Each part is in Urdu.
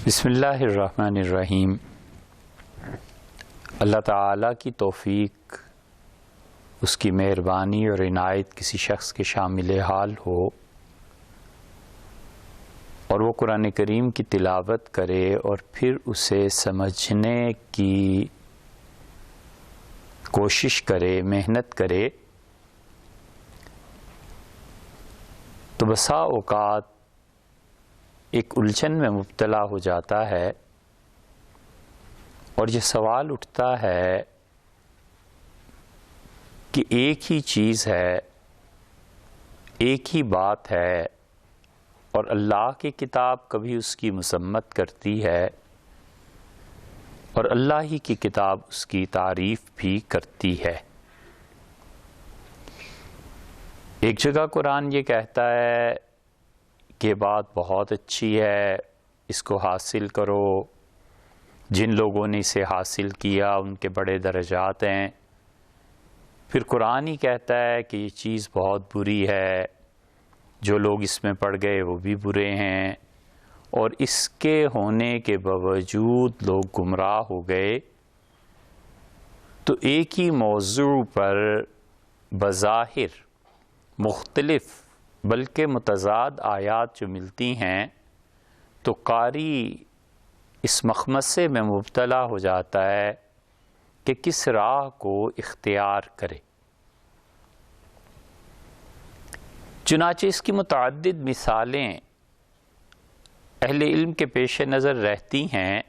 بسم اللہ الرحمن الرحیم۔ اللہ تعالیٰ کی توفیق، اس کی مہربانی اور عنایت کسی شخص کے شامل حال ہو اور وہ قرآن کریم کی تلاوت کرے اور پھر اسے سمجھنے کی کوشش کرے، محنت کرے، تو بسا اوقات ایک الجھن میں مبتلا ہو جاتا ہے اور یہ سوال اٹھتا ہے کہ ایک ہی چیز ہے، ایک ہی بات ہے، اور اللہ کی کتاب کبھی اس کی مذمت کرتی ہے اور اللہ ہی کی کتاب اس کی تعریف بھی کرتی ہے۔ ایک جگہ قرآن یہ کہتا ہے کہ بات بہت اچھی ہے، اس کو حاصل کرو، جن لوگوں نے اسے حاصل کیا ان کے بڑے درجات ہیں۔ پھر قرآن ہی کہتا ہے کہ یہ چیز بہت بری ہے، جو لوگ اس میں پڑ گئے وہ بھی برے ہیں، اور اس کے ہونے کے باوجود لوگ گمراہ ہو گئے۔ تو ایک ہی موضوع پر بظاہر مختلف بلکہ متضاد آیات جو ملتی ہیں تو قاری اس مخمصے میں مبتلا ہو جاتا ہے کہ کس راہ کو اختیار کرے۔ چنانچہ اس کی متعدد مثالیں اہل علم کے پیش نظر رہتی ہیں،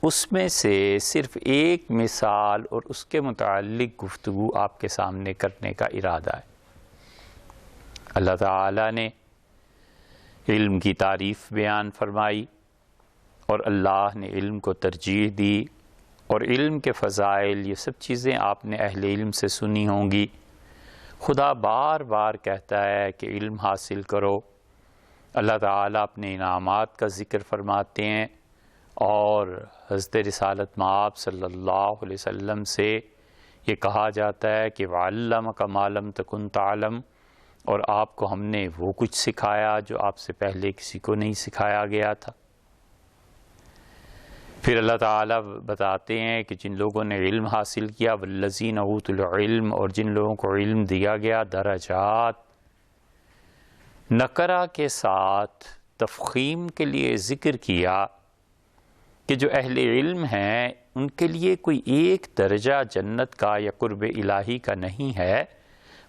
اس میں سے صرف ایک مثال اور اس کے متعلق گفتگو آپ کے سامنے کرنے کا ارادہ ہے۔ اللہ تعالیٰ نے علم کی تعریف بیان فرمائی اور اللہ نے علم کو ترجیح دی، اور علم کے فضائل، یہ سب چیزیں آپ نے اہل علم سے سنی ہوں گی۔ خدا بار بار کہتا ہے کہ علم حاصل کرو۔ اللہ تعالیٰ اپنے انعامات کا ذکر فرماتے ہیں اور حضرت رسالت مآب صلی اللہ علیہ وسلم سے یہ کہا جاتا ہے کہ وَعَلَّمَكَ مَا لَمْ تَكُنْ تَعْلَمْ، اور آپ کو ہم نے وہ کچھ سکھایا جو آپ سے پہلے کسی کو نہیں سکھایا گیا تھا۔ پھر اللہ تعالیٰ بتاتے ہیں کہ جن لوگوں نے علم حاصل کیا، وَالَّذِينَ أُوتُوا الْعِلْمَ، اور جن لوگوں کو علم دیا گیا، درجات نکرہ کے ساتھ تفخیم کے لیے ذکر کیا کہ جو اہل علم ہیں ان کے لیے کوئی ایک درجہ جنت کا یا قرب الہی کا نہیں ہے،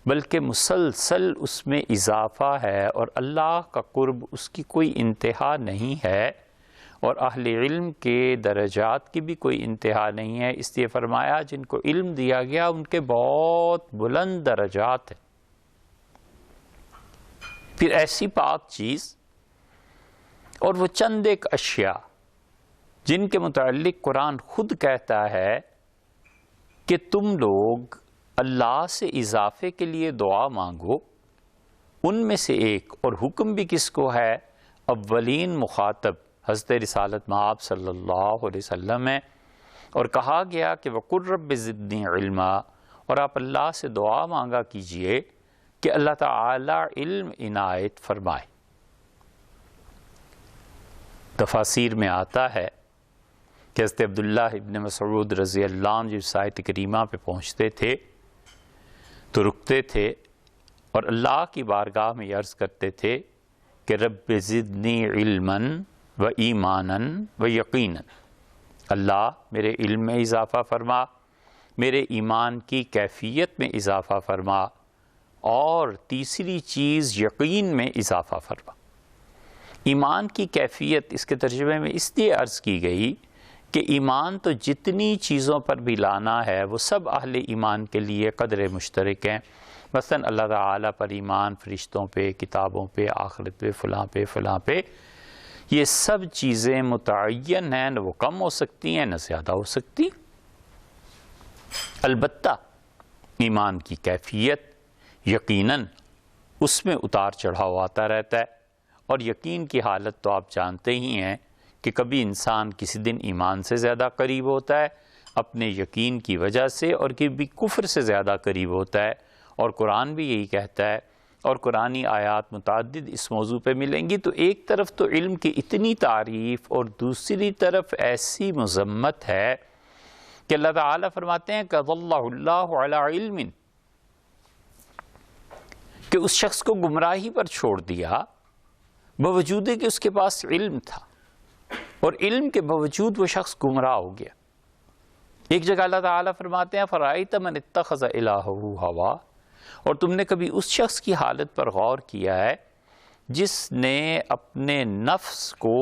بلکہ مسلسل اس میں اضافہ ہے، اور اللہ کا قرب اس کی کوئی انتہا نہیں ہے، اور اہل علم کے درجات کی بھی کوئی انتہا نہیں ہے۔ اس لیے فرمایا جن کو علم دیا گیا ان کے بہت بلند درجات ہیں۔ پھر ایسی پاک چیز اور وہ چند ایک اشیاء جن کے متعلق قرآن خود کہتا ہے کہ تم لوگ اللہ سے اضافے کے لیے دعا مانگو، ان میں سے ایک، اور حکم بھی کس کو ہے؟ اولین مخاطب حضرت رسالت مآب صلی اللہ علیہ وسلم ہے، اور کہا گیا کہ وَقُلْ رَبِّ زِدْنِي عِلْمًا، اور آپ اللہ سے دعا مانگا کیجئے کہ اللہ تعالی علم عنایت فرمائے۔ تفاسیر میں آتا ہے کہ حضرت عبداللہ ابن مسعود رضی اللہ عنہ جب آیت کریمہ پہ پہنچتے تھے تو رکتے تھے اور اللہ کی بارگاہ میں عرض کرتے تھے کہ رب زدنی علما و ایمانا و یقینا، اللہ میرے علم میں اضافہ فرما، میرے ایمان کی کیفیت میں اضافہ فرما، اور تیسری چیز یقین میں اضافہ فرما۔ ایمان کی کیفیت اس کے ترجمے میں اس لیے عرض کی گئی کہ ایمان تو جتنی چیزوں پر بھی لانا ہے وہ سب اہل ایمان کے لیے قدر مشترک ہیں۔ مثلا اللہ تعالیٰ پر ایمان، فرشتوں پہ، کتابوں پہ، آخرت پہ، فلاں پہ، یہ سب چیزیں متعین ہیں، نہ وہ کم ہو سکتی ہیں نہ زیادہ ہو سکتی۔ البتہ ایمان کی کیفیت یقیناً اس میں اتار چڑھاؤ آتا رہتا ہے، اور یقین کی حالت تو آپ جانتے ہی ہیں کہ کبھی انسان کسی دن ایمان سے زیادہ قریب ہوتا ہے اپنے یقین کی وجہ سے، اور کبھی کفر سے زیادہ قریب ہوتا ہے، اور قرآن بھی یہی کہتا ہے اور قرآنی آیات متعدد اس موضوع پہ ملیں گی، تو ایک طرف تو علم کی اتنی تعریف اور دوسری طرف ایسی مذمت ہے کہ اللہ تعالیٰ فرماتے ہیں کہ اللہ علی علم، کہ اس شخص کو گمراہی پر چھوڑ دیا باوجود کہ اس کے پاس علم تھا، اور علم کے باوجود وہ شخص گمراہ ہو گیا۔ ایک جگہ اللہ تعالیٰ فرماتے ہیں فَرَأَيْتَ مَنِ اتَّخَذَ إِلَٰهَهُ هَوَاهُ، اور تم نے کبھی اس شخص کی حالت پر غور کیا ہے جس نے اپنے نفس کو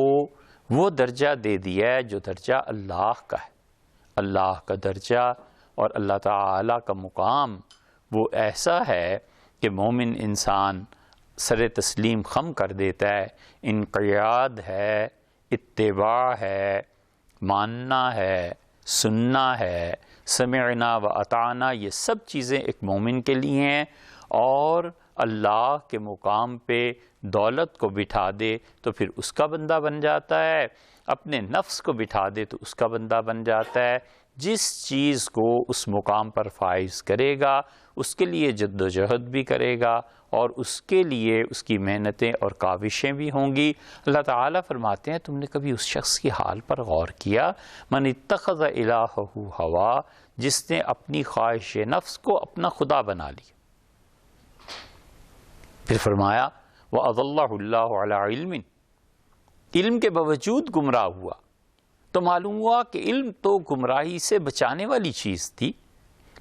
وہ درجہ دے دیا ہے جو درجہ اللہ کا ہے۔ اللہ کا درجہ اور اللہ تعالیٰ کا مقام وہ ایسا ہے کہ مومن انسان سر تسلیم خم کر دیتا ہے، انقیاد ہے، اتباع ہے، ماننا ہے، سننا ہے، سمعنا و اطعنا، یہ سب چیزیں ایک مومن کے لیے ہیں۔ اور اللہ کے مقام پہ دولت کو بٹھا دے تو پھر اس کا بندہ بن جاتا ہے، اپنے نفس کو بٹھا دے تو اس کا بندہ بن جاتا ہے۔ جس چیز کو اس مقام پر فائز کرے گا اس کے لیے جد و جہد بھی کرے گا اور اس کے لیے اس کی محنتیں اور کاوشیں بھی ہوں گی۔ اللہ تعالیٰ فرماتے ہیں تم نے کبھی اس شخص کی حال پر غور کیا من اتخذ الہہ ہوا، جس نے اپنی خواہش نفس کو اپنا خدا بنا لیا۔ پھر فرمایا وَأَضَلَّهُ اللَّهُ عَلَىٰ عِلْمٍ، علم کے باوجود گمراہ ہوا، تو معلوم ہوا کہ علم تو گمراہی سے بچانے والی چیز تھی،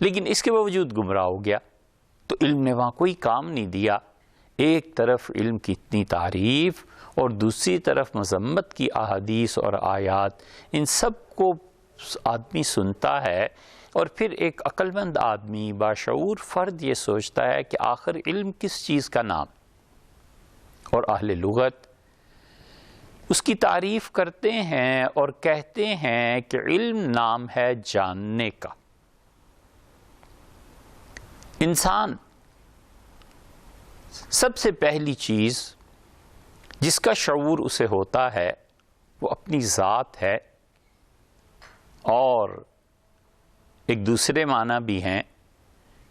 لیکن اس کے باوجود گمراہ ہو گیا، تو علم نے وہاں کوئی کام نہیں دیا۔ ایک طرف علم کی اتنی تعریف اور دوسری طرف مذمت کی احادیث اور آیات، ان سب کو آدمی سنتا ہے، اور پھر ایک عقل مند آدمی باشعور فرد یہ سوچتا ہے کہ آخر علم کس چیز کا نام، اور اہل لغت اس کی تعریف کرتے ہیں اور کہتے ہیں کہ علم نام ہے جاننے کا۔ انسان سب سے پہلی چیز جس کا شعور اسے ہوتا ہے وہ اپنی ذات ہے، اور ایک دوسرے معنی بھی ہیں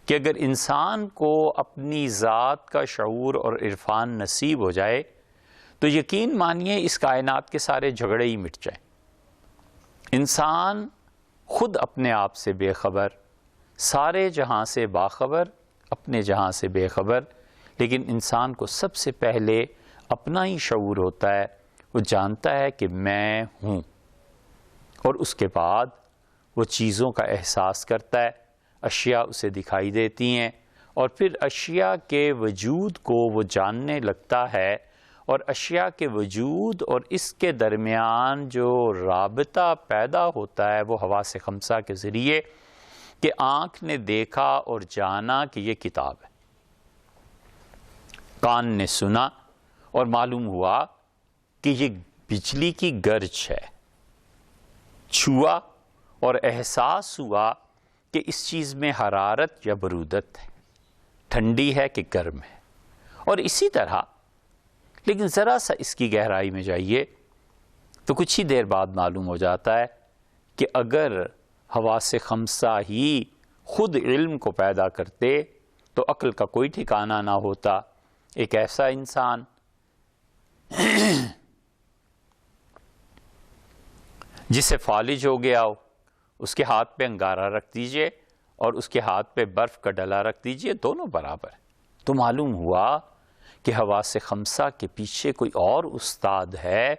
کہ اگر انسان کو اپنی ذات کا شعور اور عرفان نصیب ہو جائے تو یقین مانیے اس کائنات کے سارے جھگڑے ہی مٹ جائیں۔ انسان خود اپنے آپ سے بے خبر، سارے جہاں سے باخبر، اپنے جہاں سے بے خبر، لیکن انسان کو سب سے پہلے اپنا ہی شعور ہوتا ہے، وہ جانتا ہے کہ میں ہوں، اور اس کے بعد وہ چیزوں کا احساس کرتا ہے، اشیاء اسے دکھائی دیتی ہیں، اور پھر اشیاء کے وجود کو وہ جاننے لگتا ہے، اور اشیاء کے وجود اور اس کے درمیان جو رابطہ پیدا ہوتا ہے وہ حواس خمسہ کے ذریعے، کہ آنکھ نے دیکھا اور جانا کہ یہ کتاب ہے، کان نے سنا اور معلوم ہوا کہ یہ بجلی کی گرج ہے، چھوا اور احساس ہوا کہ اس چیز میں حرارت یا برودت ہے، ٹھنڈی ہے کہ گرم ہے، اور اسی طرح۔ لیکن ذرا سا اس کی گہرائی میں جائیے تو کچھ ہی دیر بعد معلوم ہو جاتا ہے کہ اگر حواس خمسہ ہی خود علم کو پیدا کرتے تو عقل کا کوئی ٹھکانہ نہ ہوتا۔ ایک ایسا انسان جسے فالج ہو گیا ہو، اس کے ہاتھ پہ انگارہ رکھ دیجئے اور اس کے ہاتھ پہ برف کا ڈلا رکھ دیجئے، دونوں برابر، تو معلوم ہوا کہ حواس خمسہ کے پیچھے کوئی اور استاد ہے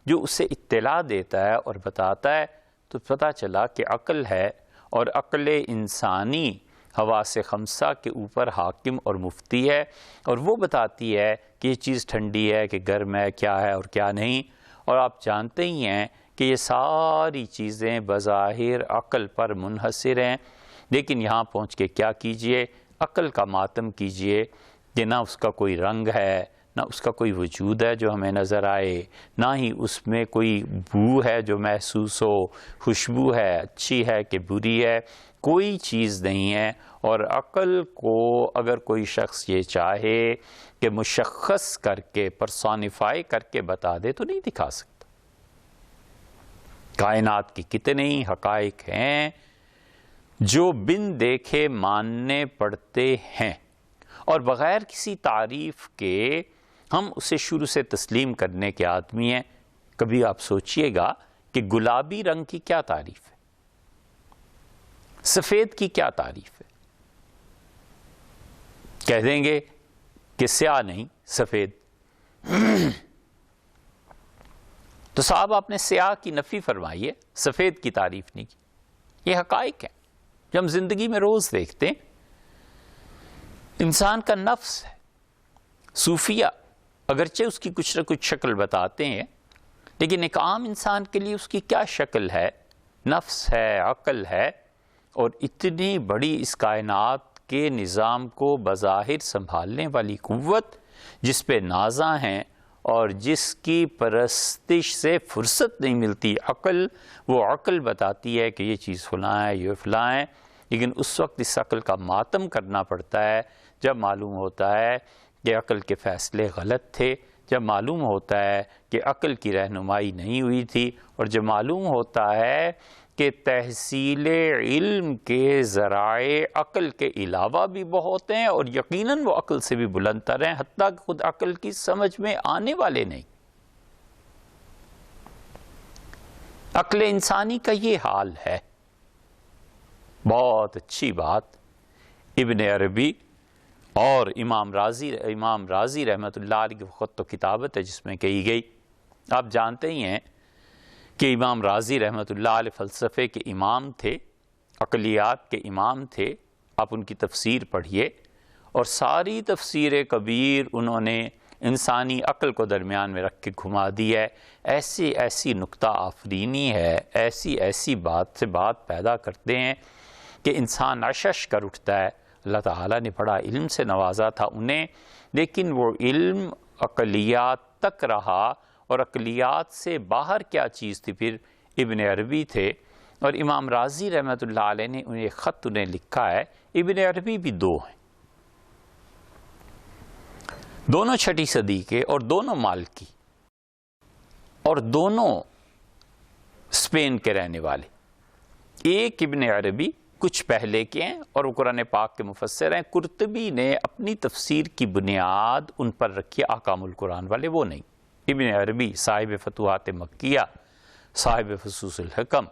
جو اسے اطلاع دیتا ہے اور بتاتا ہے، تو پتہ چلا کہ عقل ہے، اور عقل انسانی حواس خمسہ کے اوپر حاکم اور مفتی ہے، اور وہ بتاتی ہے کہ یہ چیز ٹھنڈی ہے کہ گرم ہے، کیا ہے اور کیا نہیں۔ اور آپ جانتے ہی ہیں کہ یہ ساری چیزیں بظاہر عقل پر منحصر ہیں، لیکن یہاں پہنچ کے کیا کیجئے، عقل کا ماتم کیجئے کہ نہ اس کا کوئی رنگ ہے، نہ اس کا کوئی وجود ہے جو ہمیں نظر آئے، نہ ہی اس میں کوئی بو ہے جو محسوس ہو، خوشبو ہے اچھی ہے کہ بری ہے، کوئی چیز نہیں ہے۔ اور عقل کو اگر کوئی شخص یہ چاہے کہ مشخص کر کے پرسونیفائی کر کے بتا دے تو نہیں دکھا سکتا۔ کائنات کی کتنے ہی حقائق ہیں جو بن دیکھے ماننے پڑتے ہیں، اور بغیر کسی تعریف کے ہم اسے شروع سے تسلیم کرنے کے آدمی ہیں۔ کبھی آپ سوچئے گا کہ گلابی رنگ کی کیا تعریف ہے، سفید کی کیا تعریف ہے؟ کہہ دیں گے کہ سیاہ نہیں سفید۔ تو صاحب آپ نے سیاہ کی نفی فرمائی ہے، سفید کی تعریف نہیں کی۔ یہ حقائق ہیں جو ہم زندگی میں روز دیکھتے ہیں۔ انسان کا نفس ہے، صوفیہ اگرچہ اس کی کچھ نہ کچھ شکل بتاتے ہیں، لیکن ایک عام انسان کے لیے اس کی کیا شکل ہے؟ نفس ہے، عقل ہے، اور اتنی بڑی اس کائنات کے نظام کو بظاہر سنبھالنے والی قوت جس پہ نازاں ہیں اور جس کی پرستش سے فرصت نہیں ملتی عقل، وہ عقل بتاتی ہے کہ یہ چیز فلاں ہے، یہ فلاں ہے، لیکن اس وقت اس عقل کا ماتم کرنا پڑتا ہے جب معلوم ہوتا ہے کہ عقل کے فیصلے غلط تھے، جب معلوم ہوتا ہے کہ عقل کی رہنمائی نہیں ہوئی تھی، اور جب معلوم ہوتا ہے کہ تحصیل علم کے ذرائع عقل کے علاوہ بھی بہت ہیں، اور یقیناً وہ عقل سے بھی بلند تر ہیں، حتیٰ کہ خود عقل کی سمجھ میں آنے والے نہیں۔ عقل انسانی کا یہ حال ہے۔ بہت اچھی بات ابن عربی اور امام رازی رحمۃ اللہ علیہ کی خط و کتابت ہے جس میں کہی گئی۔ آپ جانتے ہی ہیں کہ امام رازی رحمۃ اللہ علیہ فلسفے کے امام تھے، عقلیات کے امام تھے۔ آپ ان کی تفسیر پڑھیے، اور ساری تفسیر کبیر انہوں نے انسانی عقل کو درمیان میں رکھ کے گھما دی ہے۔ ایسی ایسی نکتہ آفرینی ہے، ایسی ایسی بات سے بات پیدا کرتے ہیں کہ انسان عشش کر اٹھتا ہے۔ اللہ تعالیٰ نے بڑا علم سے نوازا تھا انہیں، لیکن وہ علم عقلیات تک رہا، اور عقلیات سے باہر کیا چیز تھی؟ پھر ابن عربی تھے، اور امام رازی رحمۃ اللہ علیہ نے انہیں خط انہیں لکھا ہے۔ ابن عربی بھی دو ہیں، دونوں 6ٹی صدی کے، اور دونوں مالکی، اور دونوں اسپین کے رہنے والے۔ ایک ابن عربی کچھ پہلے کے ہیں اور وہ قرآن پاک کے مفسر ہیں۔ قرطبی نے اپنی تفسیر کی بنیاد ان پر رکھی، احکام القرآن والے وہ نہیں۔ ابن عربی صاحب فتوحات مکیہ، صاحب فصوص الحکم،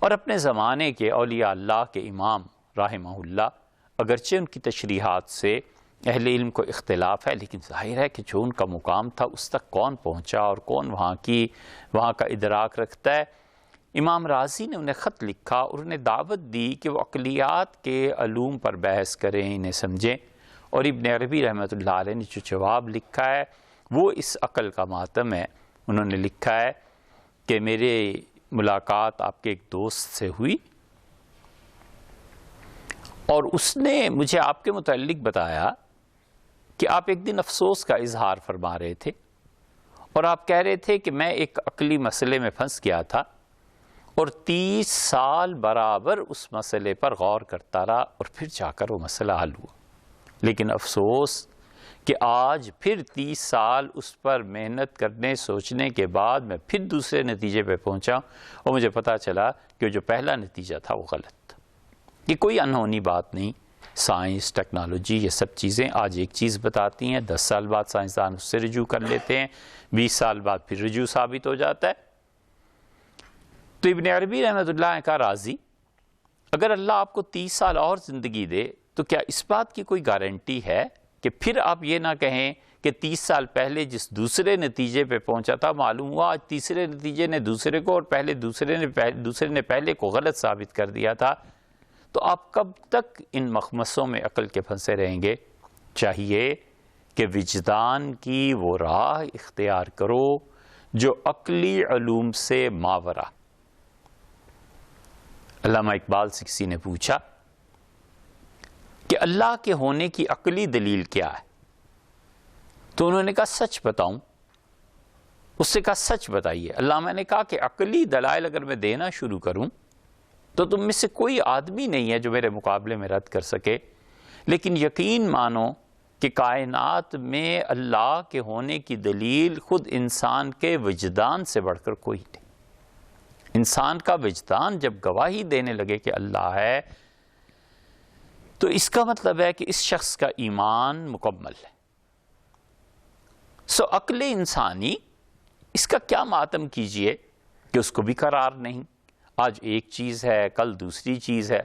اور اپنے زمانے کے اولیاء اللہ کے امام رحمہ اللہ، اگرچہ ان کی تشریحات سے اہل علم کو اختلاف ہے، لیکن ظاہر ہے کہ جو ان کا مقام تھا اس تک کون پہنچا اور کون وہاں کا ادراک رکھتا ہے۔ امام رازی نے انہیں خط لکھا اور انہیں دعوت دی کہ وہ عقلیات کے علوم پر بحث کریں، انہیں سمجھیں، اور ابن عربی رحمۃ اللہ علیہ نے جو جواب لکھا ہے وہ اس عقل کا ماتم ہے۔ انہوں نے لکھا ہے کہ میرے ملاقات آپ کے ایک دوست سے ہوئی، اور اس نے مجھے آپ کے متعلق بتایا کہ آپ ایک دن افسوس کا اظہار فرما رہے تھے، اور آپ کہہ رہے تھے کہ میں ایک عقلی مسئلے میں پھنس گیا تھا، اور 30 سال برابر اس مسئلے پر غور کرتا رہا، اور پھر جا کر وہ مسئلہ حل ہوا، لیکن افسوس کہ آج پھر 30 سال اس پر محنت کرنے سوچنے کے بعد میں پھر دوسرے نتیجے پہ پہنچا، اور مجھے پتا چلا کہ جو پہلا نتیجہ تھا وہ غلط تھا۔ یہ کوئی انہونی بات نہیں، سائنس، ٹیکنالوجی، یہ سب چیزیں آج ایک چیز بتاتی ہیں، 10 سال بعد سائنسدان اس سے رجوع کر لیتے ہیں، 20 سال بعد پھر رجوع ثابت ہو جاتا ہے۔ تو ابن عربی رحمۃ اللہ کا راضی، اگر اللہ آپ کو 30 سال اور زندگی دے تو کیا اس بات کی کوئی گارنٹی ہے کہ پھر آپ یہ نہ کہیں کہ 30 سال پہلے جس دوسرے نتیجے پہ پہنچا تھا معلوم ہوا آج تیسرے نتیجے نے دوسرے کو، اور دوسرے نے پہلے کو غلط ثابت کر دیا تھا؟ تو آپ کب تک ان مخمصوں میں عقل کے پھنسے رہیں گے؟ چاہیے کہ وجدان کی وہ راہ اختیار کرو جو عقلی علوم سے ماورا۔ علامہ اقبال سے کسی نے پوچھا کہ اللہ کے ہونے کی عقلی دلیل کیا ہے؟ تو انہوں نے کہا سچ بتاؤں؟ اس سے کہا سچ بتائیے۔ علامہ نے کہا کہ عقلی دلائل اگر میں دینا شروع کروں تو تم میں سے کوئی آدمی نہیں ہے جو میرے مقابلے میں رد کر سکے، لیکن یقین مانو کہ کائنات میں اللہ کے ہونے کی دلیل خود انسان کے وجدان سے بڑھ کر کوئی نہیں۔ انسان کا وجدان جب گواہی دینے لگے کہ اللہ ہے تو اس کا مطلب ہے کہ اس شخص کا ایمان مکمل ہے. عقل انسانی اس کا کیا ماتم کیجئے کہ اس کو بھی قرار نہیں. آج ایک چیز ہے، کل دوسری چیز ہے.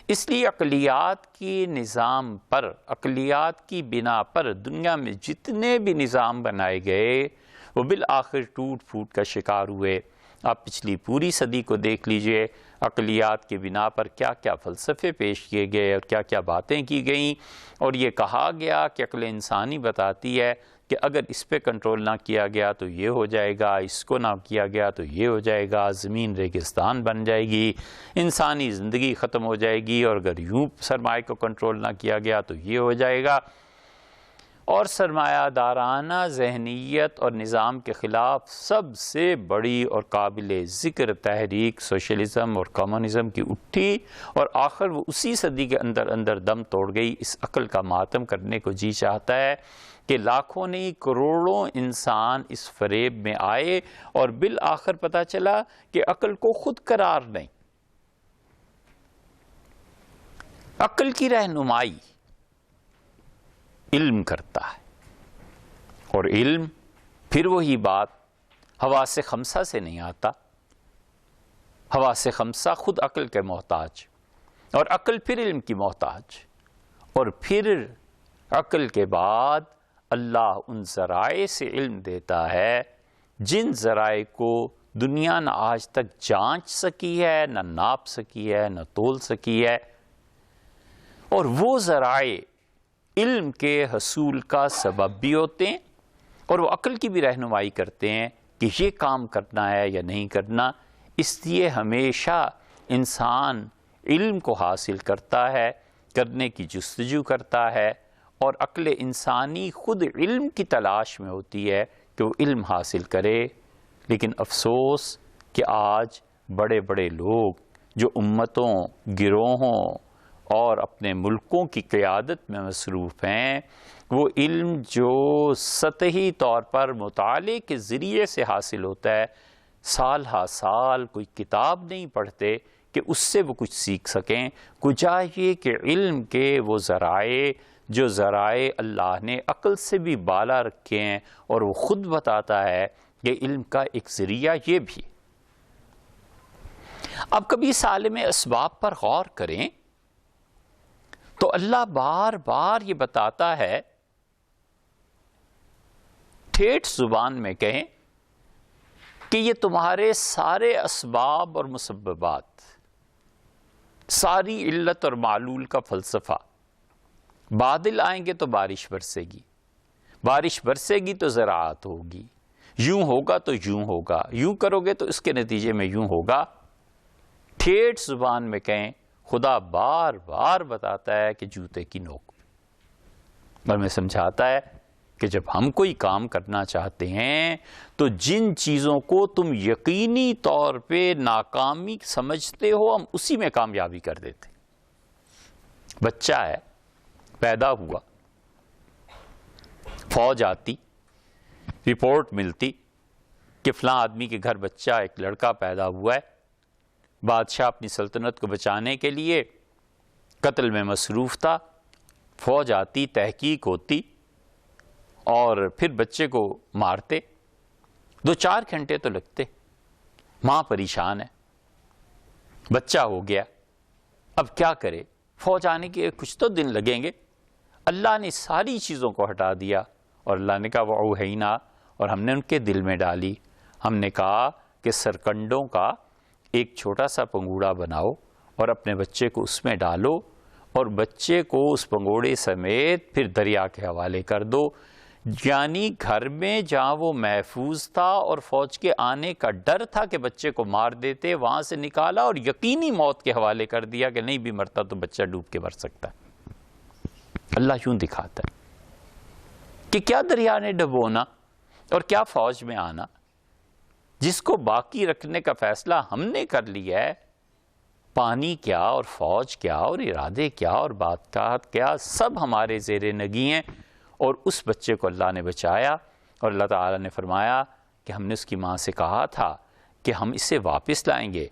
اس لیے عقلیات کی نظام پر، عقلیات کی بنا پر دنیا میں جتنے بھی نظام بنائے گئے وہ بالآخر ٹوٹ پھوٹ کا شکار ہوئے. آپ پچھلی پوری صدی کو دیکھ لیجئے، عقلیات کی بنا پر کیا کیا فلسفے پیش کیے گئے اور کیا کیا باتیں کی گئیں، اور یہ کہا گیا کہ عقل انسانی بتاتی ہے کہ اگر اس پہ کنٹرول نہ کیا گیا تو یہ ہو جائے گا، اس کو نہ کیا گیا تو یہ ہو جائے گا، زمین ریگستان بن جائے گی، انسانی زندگی ختم ہو جائے گی، اور اگر یوں سرمایہ کو کنٹرول نہ کیا گیا تو یہ ہو جائے گا. اور سرمایہ دارانہ ذہنیت اور نظام کے خلاف سب سے بڑی اور قابل ذکر تحریک سوشلزم اور کمیونزم کی اٹھی، اور آخر وہ اسی صدی کے اندر اندر دم توڑ گئی. اس عقل کا ماتم کرنے کو جی چاہتا ہے کہ لاکھوں نہیں کروڑوں انسان اس فریب میں آئے، اور بالآخر پتہ چلا کہ عقل کو خود قرار نہیں. عقل کی رہنمائی علم کرتا ہے، اور علم پھر وہی بات حواس خمسہ سے نہیں آتا. حواس خمسہ خود عقل کے محتاج، اور عقل پھر علم کی محتاج، اور پھر عقل کے بعد اللہ ان ذرائع سے علم دیتا ہے جن ذرائع کو دنیا نہ آج تک جانچ سکی ہے، نہ ناپ سکی ہے، نہ تول سکی ہے. اور وہ ذرائع علم کے حصول کا سبب بھی ہوتے ہیں، اور وہ عقل کی بھی رہنمائی کرتے ہیں کہ یہ کام کرنا ہے یا نہیں کرنا. اس لیے ہمیشہ انسان علم کو حاصل کرتا ہے، کرنے کی جستجو کرتا ہے، اور عقل انسانی خود علم کی تلاش میں ہوتی ہے کہ وہ علم حاصل کرے. لیکن افسوس کہ آج بڑے بڑے لوگ جو امتوں، گروہوں اور اپنے ملکوں کی قیادت میں مصروف ہیں، وہ علم جو سطحی طور پر مطالعے کے ذریعے سے حاصل ہوتا ہے، سال ہا سال کوئی کتاب نہیں پڑھتے کہ اس سے وہ کچھ سیکھ سکیں. کو چاہیے کہ علم کے وہ ذرائع، جو ذرائع اللہ نے عقل سے بھی بالا رکھے ہیں، اور وہ خود بتاتا ہے کہ علم کا ایک ذریعہ یہ بھی. اب کبھی عالم اسباب پر غور کریں تو اللہ بار بار یہ بتاتا ہے، ٹھیٹھ زبان میں کہیں کہ یہ تمہارے سارے اسباب اور مسببات، ساری علت اور معلول کا فلسفہ. بادل آئیں گے تو بارش برسے گی، بارش برسے گی تو زراعت ہوگی، یوں ہوگا تو یوں ہوگا، یوں کرو گے تو اس کے نتیجے میں یوں ہوگا. ٹھیٹھ زبان میں کہیں خدا بار بار بتاتا ہے کہ جوتے کی نوک پہ، اور میں سمجھاتا ہے کہ جب ہم کوئی کام کرنا چاہتے ہیں تو جن چیزوں کو تم یقینی طور پہ ناکامی سمجھتے ہو، ہم اسی میں کامیابی کر دیتے. بچہ ہے، پیدا ہوا، فوج آتی، رپورٹ ملتی کہ فلاں آدمی کے گھر بچہ، ایک لڑکا پیدا ہوا ہے. بادشاہ اپنی سلطنت کو بچانے کے لیے قتل میں مصروف تھا. فوج آتی، تحقیق ہوتی، اور پھر بچے کو مارتے. 2-4 گھنٹے تو لگتے. ماں پریشان ہے، بچہ ہو گیا، اب کیا کرے؟ فوج آنے کے کچھ تو دن لگیں گے. اللہ نے ساری چیزوں کو ہٹا دیا، اور اللہ نے کہا وَأَوْحَيْنَا، اور ہم نے ان کے دل میں ڈالی. ہم نے کہا کہ سرکنڈوں کا ایک چھوٹا سا پنگوڑا بناؤ اور اپنے بچے کو اس میں ڈالو، اور بچے کو اس پنگوڑے سمیت پھر دریا کے حوالے کر دو. یعنی گھر میں جہاں وہ محفوظ تھا اور فوج کے آنے کا ڈر تھا کہ بچے کو مار دیتے، وہاں سے نکالا اور یقینی موت کے حوالے کر دیا کہ نہیں بھی مرتا تو بچہ ڈوب کے مر سکتا ہے. اللہ یوں دکھاتا ہے کہ کیا دریا نے ڈبونا اور کیا فوج میں آنا. جس کو باقی رکھنے کا فیصلہ ہم نے کر لیا ہے، پانی کیا اور فوج کیا اور ارادے کیا اور بات کیا، سب ہمارے زیر نگی ہیں. اور اس بچے کو اللہ نے بچایا، اور اللہ تعالیٰ نے فرمایا کہ ہم نے اس کی ماں سے کہا تھا کہ ہم اسے واپس لائیں گے،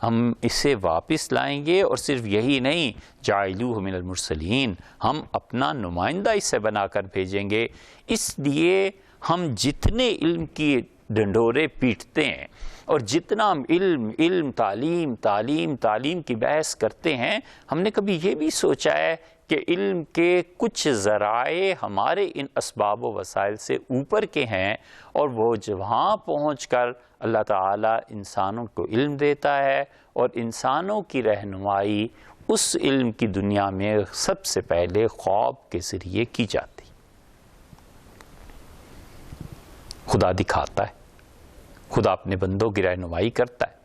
ہم اسے واپس لائیں گے، اور صرف یہی نہیں، جاعلوہ من المرسلین، ہم اپنا نمائندہ اسے بنا کر بھیجیں گے۔ اس لیے ہم جتنے علم کی ڈنڈورے پیٹتے ہیں اور جتنا ہم علم تعلیم تعلیم تعلیم کی بحث کرتے ہیں، ہم نے کبھی یہ بھی سوچا ہے کہ علم کے کچھ ذرائع ہمارے ان اسباب و وسائل سے اوپر کے ہیں، اور وہ وہاں پہنچ کر اللہ تعالیٰ انسانوں کو علم دیتا ہے، اور انسانوں کی رہنمائی اس علم کی دنیا میں سب سے پہلے خواب کے ذریعے کی جاتی۔ خدا دکھاتا ہے، خدا اپنے بندوں کی رہنمائی کرتا ہے،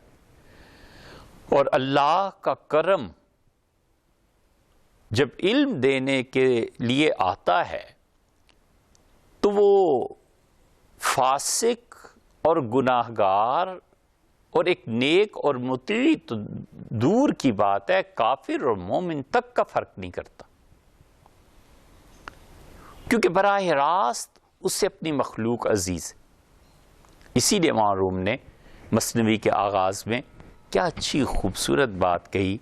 اور اللہ کا کرم جب علم دینے کے لیے آتا ہے تو وہ فاسق اور گناہگار اور ایک نیک اور مطیع تو دور کی بات ہے، کافر اور مومن تک کا فرق نہیں کرتا، کیونکہ براہ راست اس سے اپنی مخلوق عزیز ہے۔ اسی لیے امام روم نے مثنوی کے آغاز میں کیا اچھی خوبصورت بات کہی،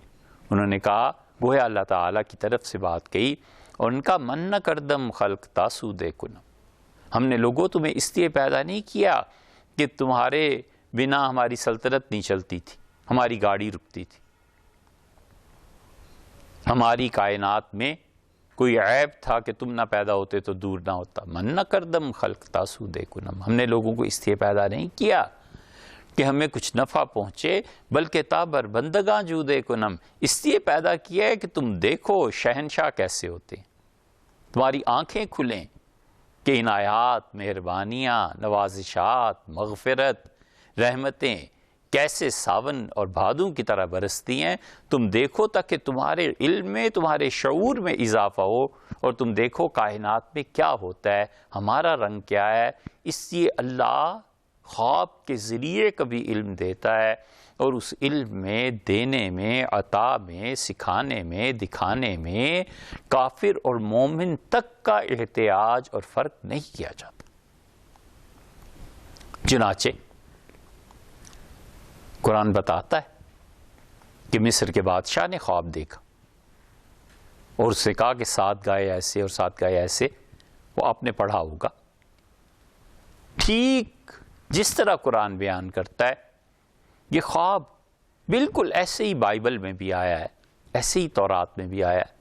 انہوں نے کہا گویا اللہ تعالیٰ کی طرف سے بات کہی، اور ان کا من نہ کردم خلق تاسو دے کنم، ہم نے لوگوں تمہیں اس لیے پیدا نہیں کیا کہ تمہارے بنا ہماری سلطنت نہیں چلتی تھی، ہماری گاڑی رکتی تھی، ہماری کائنات میں کوئی عیب تھا کہ تم نہ پیدا ہوتے تو دور نہ ہوتا، من نہ کردم خلق تاسو دے کنم، ہم نے لوگوں کو اس لیے پیدا نہیں کیا کہ ہمیں کچھ نفع پہنچے، بلکہ تابر بندگاں جو دے کنم، اس لیے پیدا کیا ہے کہ تم دیکھو شہنشاہ کیسے ہوتے ہیں، تمہاری آنکھیں کھلیں کہ عنایات، مہربانیاں، نوازشات، مغفرت، رحمتیں کیسے ساون اور بھادوں کی طرح برستی ہیں، تم دیکھو تاکہ تمہارے علم میں، تمہارے شعور میں اضافہ ہو، اور تم دیکھو کائنات میں کیا ہوتا ہے، ہمارا رنگ کیا ہے۔ اس لیے اللہ خواب کے ذریعے کبھی علم دیتا ہے، اور اس علم میں دینے میں، عطا میں، سکھانے میں، دکھانے میں کافر اور مومن تک کا احتیاج اور فرق نہیں کیا جاتا۔ چنانچہ قرآن بتاتا ہے کہ مصر کے بادشاہ نے خواب دیکھا اور اس سے کہا کہ 7 گائے ایسے اور 7 گائے ایسے، وہ آپ نے پڑھا ہوگا۔ ٹھیک جس طرح قرآن بیان کرتا ہے، یہ خواب بالکل ایسے ہی بائبل میں بھی آیا ہے، ایسے ہی تورات میں بھی آیا ہے۔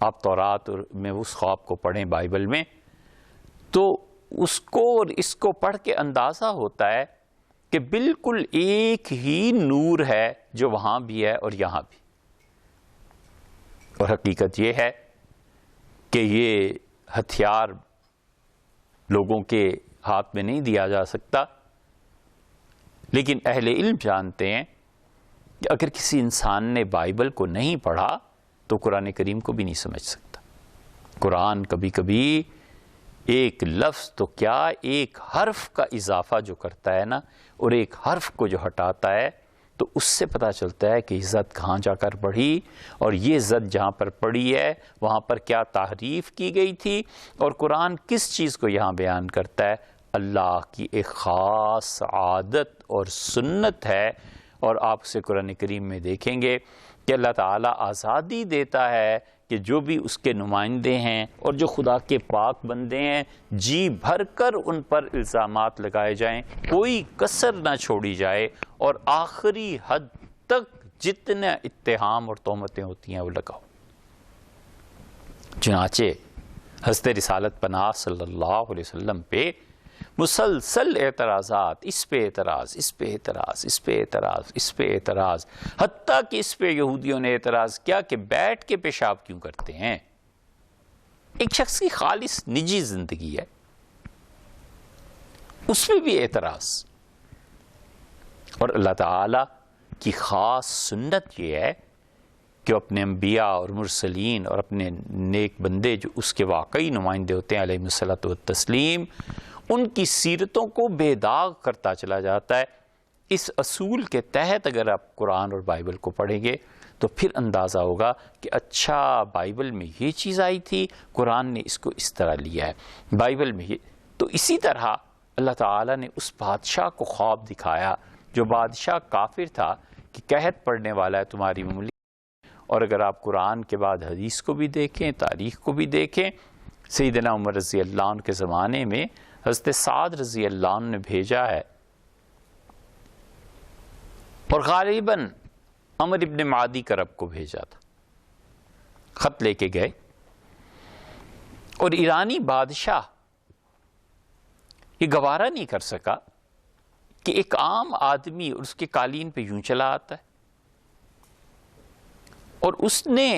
آپ تورات میں اس خواب کو پڑھیں بائبل میں، تو اس کو اور اس کو پڑھ کے اندازہ ہوتا ہے کہ بالکل ایک ہی نور ہے جو وہاں بھی ہے اور یہاں بھی، اور حقیقت یہ ہے کہ یہ ہتھیار لوگوں کے ہاتھ میں نہیں دیا جا سکتا، لیکن اہل علم جانتے ہیں کہ اگر کسی انسان نے بائبل کو نہیں پڑھا تو قرآن کریم کو بھی نہیں سمجھ سکتا۔ قرآن کبھی کبھی ایک لفظ تو کیا، ایک حرف کا اضافہ جو کرتا ہے نا، اور ایک حرف کو جو ہٹاتا ہے، تو اس سے پتہ چلتا ہے کہ یہ زد کہاں جا کر پڑھی، اور یہ زد جہاں پر پڑھی ہے وہاں پر کیا تحریف کی گئی تھی، اور قرآن کس چیز کو یہاں بیان کرتا ہے۔ اللہ کی ایک خاص عادت اور سنت ہے، اور آپ اسے قرآن کریم میں دیکھیں گے کہ اللہ تعالیٰ آزادی دیتا ہے کہ جو بھی اس کے نمائندے ہیں اور جو خدا کے پاک بندے ہیں، جی بھر کر ان پر الزامات لگائے جائیں، کوئی کسر نہ چھوڑی جائے، اور آخری حد تک جتنے اتہام اور تہمتیں ہوتی ہیں وہ لگاؤ۔ چنانچہ حضرت رسالت پناہ صلی اللہ علیہ وسلم پہ مسلسل اعتراضات، اس پہ اعتراض، اس پہ اعتراض، اس پہ اعتراض، اس پہ اعتراض، حتیٰ کہ اس پہ یہودیوں نے اعتراض کیا کہ بیٹھ کے پیشاب کیوں کرتے ہیں۔ ایک شخص کی خالص نجی زندگی ہے، اس پہ بھی اعتراض۔ اور اللہ تعالیٰ کی خاص سنت یہ ہے کہ اپنے انبیاء اور مرسلین اور اپنے نیک بندے جو اس کے واقعی نمائندے ہوتے ہیں علیہ الصلوۃ والتسلیم، ان کی سیرتوں کو بے داغ کرتا چلا جاتا ہے۔ اس اصول کے تحت اگر آپ قرآن اور بائبل کو پڑھیں گے تو پھر اندازہ ہوگا کہ اچھا بائبل میں یہ چیز آئی تھی، قرآن نے اس کو اس طرح لیا ہے، بائبل میں یہ۔ تو اسی طرح اللہ تعالیٰ نے اس بادشاہ کو خواب دکھایا جو بادشاہ کافر تھا، کہ قحط پڑنے والا ہے تمہاری مملکت. اور اگر آپ قرآن کے بعد حدیث کو بھی دیکھیں، تاریخ کو بھی دیکھیں، سیدنا عمر رضی اللہ عنہ کے زمانے میں حضرت سعد رضی اللہ عنہ نے بھیجا ہے، اور غالباً عمر ابن معدی کرب کو بھیجا تھا، خط لے کے گئے. اور ایرانی بادشاہ یہ گوارا نہیں کر سکا کہ ایک عام آدمی اس کے قالین پہ یوں چلا آتا ہے، اور اس نے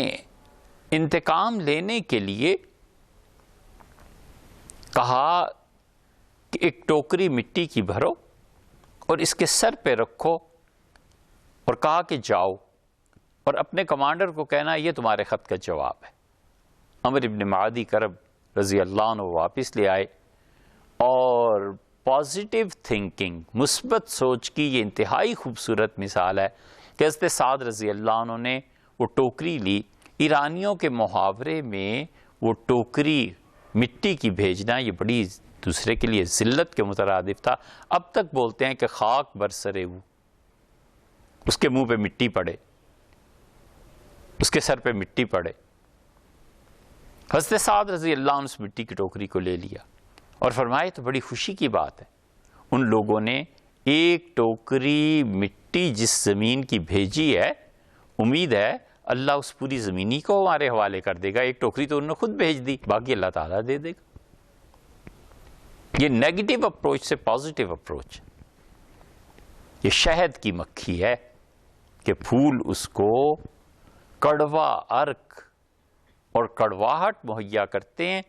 انتقام لینے کے لیے کہا کہ ایک ٹوکری مٹی کی بھرو اور اس کے سر پہ رکھو، اور کہا کہ جاؤ اور اپنے کمانڈر کو کہنا یہ تمہارے خط کا جواب ہے. عمر ابن معدی کرب رضی اللہ عنہ واپس لے آئے، اور پازیٹیو تھنکنگ، مثبت سوچ کی یہ انتہائی خوبصورت مثال ہے کہ حضرت سعد رضی اللہ عنہ نے وہ ٹوکری لی. ایرانیوں کے محاورے میں وہ ٹوکری مٹی کی بھیجنا یہ بڑی دوسرے کے لیے ذلت کے مترادف تھا. اب تک بولتے ہیں کہ خاک برسرے وہ، اس کے منہ پہ مٹی پڑے، اس کے سر پہ مٹی پڑے. حضرت سعد رضی اللہ عنہ اس مٹی کی ٹوکری کو لے لیا اور فرمائے تو بڑی خوشی کی بات ہے، ان لوگوں نے ایک ٹوکری مٹی جس زمین کی بھیجی ہے، امید ہے اللہ اس پوری زمینی کو ہمارے حوالے کر دے گا. ایک ٹوکری تو انہوں نے خود بھیج دی، باقی اللہ تعالیٰ دے دے گا. یہ نیگیٹو اپروچ سے پازیٹیو اپروچ، یہ شہد کی مکھی ہے کہ پھول اس کو کڑوا عرق اور کڑواہٹ مہیا کرتے ہیں،